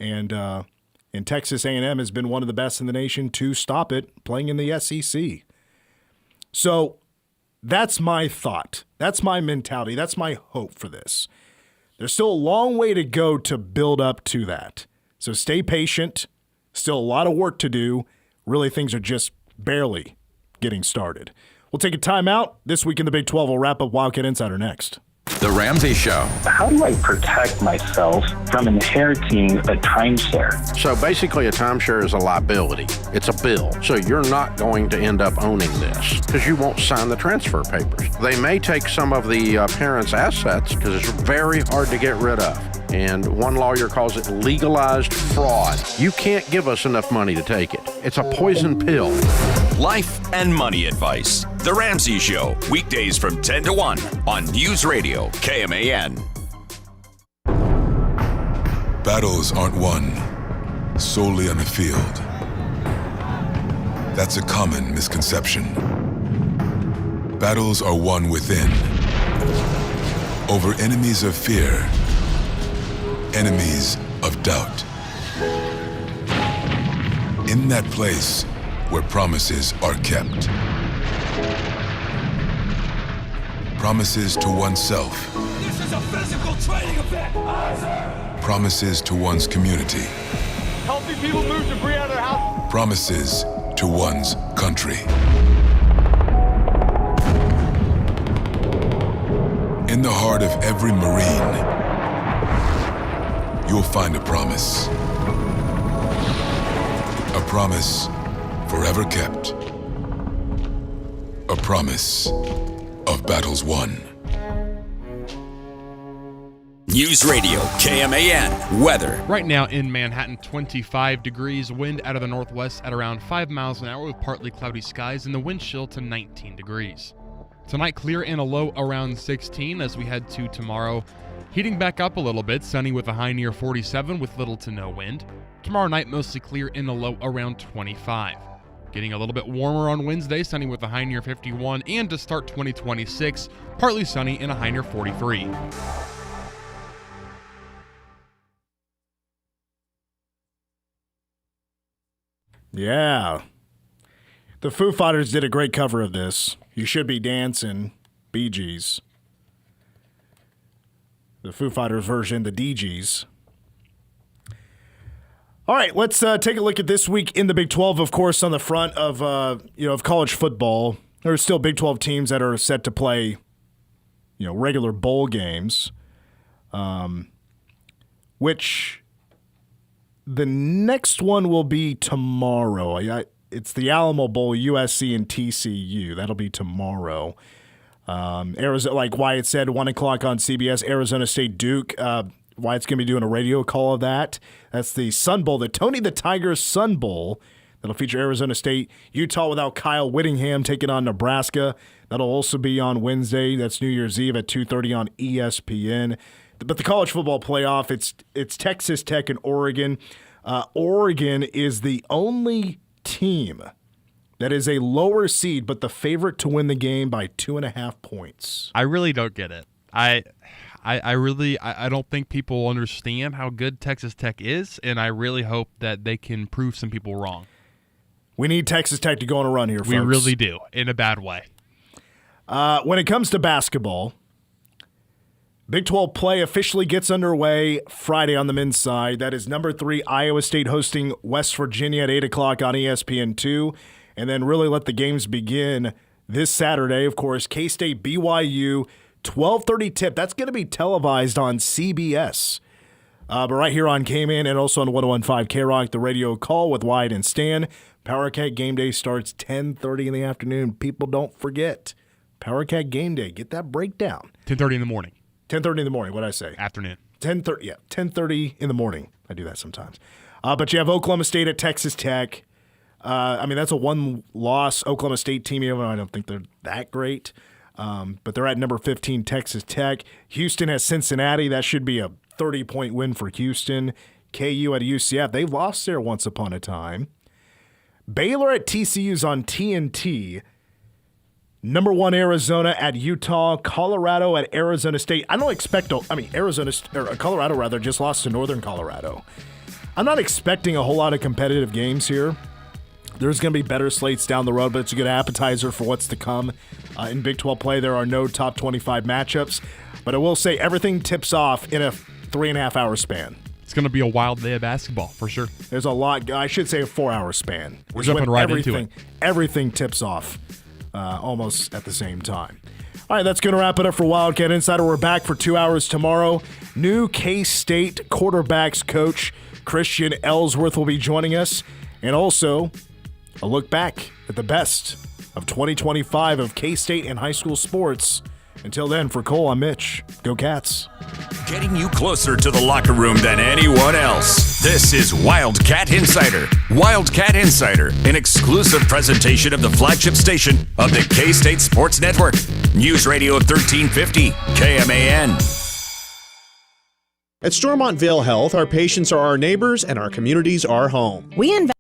S3: And Texas A&M has been one of the best in the nation to stop it playing in the SEC. So that's my thought. That's my mentality. That's my hope for this. There's still a long way to go to build up to that. So stay patient. Still a lot of work to do. Really, things are just barely getting started. We'll take a timeout. This week in the Big 12, we'll wrap up Wildcat Insider next.
S13: The Ramsey Show.
S14: How do I protect myself from inheriting a timeshare?
S16: So basically a timeshare is a liability. It's a bill. So you're not going to end up owning this because you won't sign the transfer papers. They may take some of the parents' assets because it's very hard to get rid of. And one lawyer calls it legalized fraud. You can't give us enough money to take it. It's a poison pill.
S1: Life and money advice. The Ramsey Show, weekdays from 10 to 1 on News Radio KMAN.
S17: Battles aren't won solely on the field. That's a common misconception. Battles are won within, over enemies of fear, enemies of doubt. In that place where promises are kept. Promises to oneself.
S18: This is a physical training event.
S17: Promises to one's community.
S18: Helping people move debris out of their house.
S17: Promises to one's country. In the heart of every Marine, you'll find a promise. A promise forever kept. A promise of battles won.
S1: News Radio KMAN weather.
S2: Right now in Manhattan, 25 degrees, wind out of the northwest at around 5 miles an hour with partly cloudy skies and the wind chill to 19 degrees. Tonight, clear and a low around 16 as we head to tomorrow. Heating back up a little bit, sunny with a high near 47 with little to no wind. Tomorrow night, mostly clear and a low around 25. Getting a little bit warmer on Wednesday, sunny with a high near 51, and to start 2026, partly sunny and a high near 43.
S3: Yeah. The Foo Fighters did a great cover of this. You Should Be Dancing, Bee Gees. The Foo Fighters version, the DGs. All right, let's take a look at this week in the Big 12. Of course, on the front of of college football, there are still Big 12 teams that are set to play, regular bowl games, which The next one will be tomorrow. It's the Alamo Bowl, USC and TCU. That'll be tomorrow. Arizona, like Wyatt said, 1 o'clock on CBS, Arizona State Duke. Wyatt's going to be doing a radio call of that. That's the Sun Bowl, the Tony the Tiger Sun Bowl. That'll feature Arizona State, Utah without Kyle Whittingham taking on Nebraska. That'll also be on Wednesday. That's New Year's Eve at 2:30 on ESPN. But the college football playoff, it's Texas Tech and Oregon. Oregon is the only team that is a lower seed, but the favorite to win the game by 2.5 points.
S2: I really don't get it. I don't think people understand how good Texas Tech is, and I really hope that they can prove some people wrong.
S3: We need Texas Tech to go on a run here, folks.
S2: We really do, in a bad way.
S3: When it comes to basketball, Big 12 play officially gets underway Friday on the men's side. That is number 3, Iowa State hosting West Virginia at 8 o'clock on ESPN2. And then really let the games begin this Saturday. Of course, K-State, BYU, 12:30 tip. That's going to be televised on CBS. But right here on K-Man and also on 101.5 K-Rock, the radio call with Wyatt and Stan. Power Cat Game Day starts 10:30 in the afternoon. People don't forget. Power Cat Game Day. Get that breakdown.
S2: 10:30 in the morning.
S3: 10:30 in the morning. What did I say?
S2: Afternoon.
S3: 10:30. Yeah, 10:30 in the morning. I do that sometimes. But you have Oklahoma State at Texas Tech. That's a one-loss Oklahoma State team. Even though I don't think they're that great. But they're at number 15, Texas Tech. Houston has Cincinnati. That should be a 30-point win for Houston. KU at UCF. They lost there once upon a time. Baylor at TCU's on TNT. Number 1, Arizona at Utah. Colorado at Arizona State. I don't expect Colorado rather just lost to Northern Colorado. I'm not expecting a whole lot of competitive games here. There's going to be better slates down the road, but it's a good appetizer for what's to come. In Big 12 play, there are no top 25 matchups. But I will say everything tips off in a 3.5-hour span.
S2: It's going to be a wild day of basketball, for sure.
S3: There's a lot. I should say a 4-hour span.
S2: We're jumping right into it.
S3: Everything tips off almost at the same time. All right, that's going to wrap it up for Wildcat Insider. We're back for 2 hours tomorrow. New K-State quarterbacks coach Christian Ellsworth will be joining us. And also a look back at the best of 2025 of K-State and high school sports. Until then, for Cole, I'm Mitch. Go Cats.
S1: Getting you closer to the locker room than anyone else. This is Wildcat Insider. Wildcat Insider, an exclusive presentation of the flagship station of the K-State Sports Network. News Radio 1350, KMAN.
S13: At Stormontville Health, our patients are our neighbors and our communities our home.
S19: We invest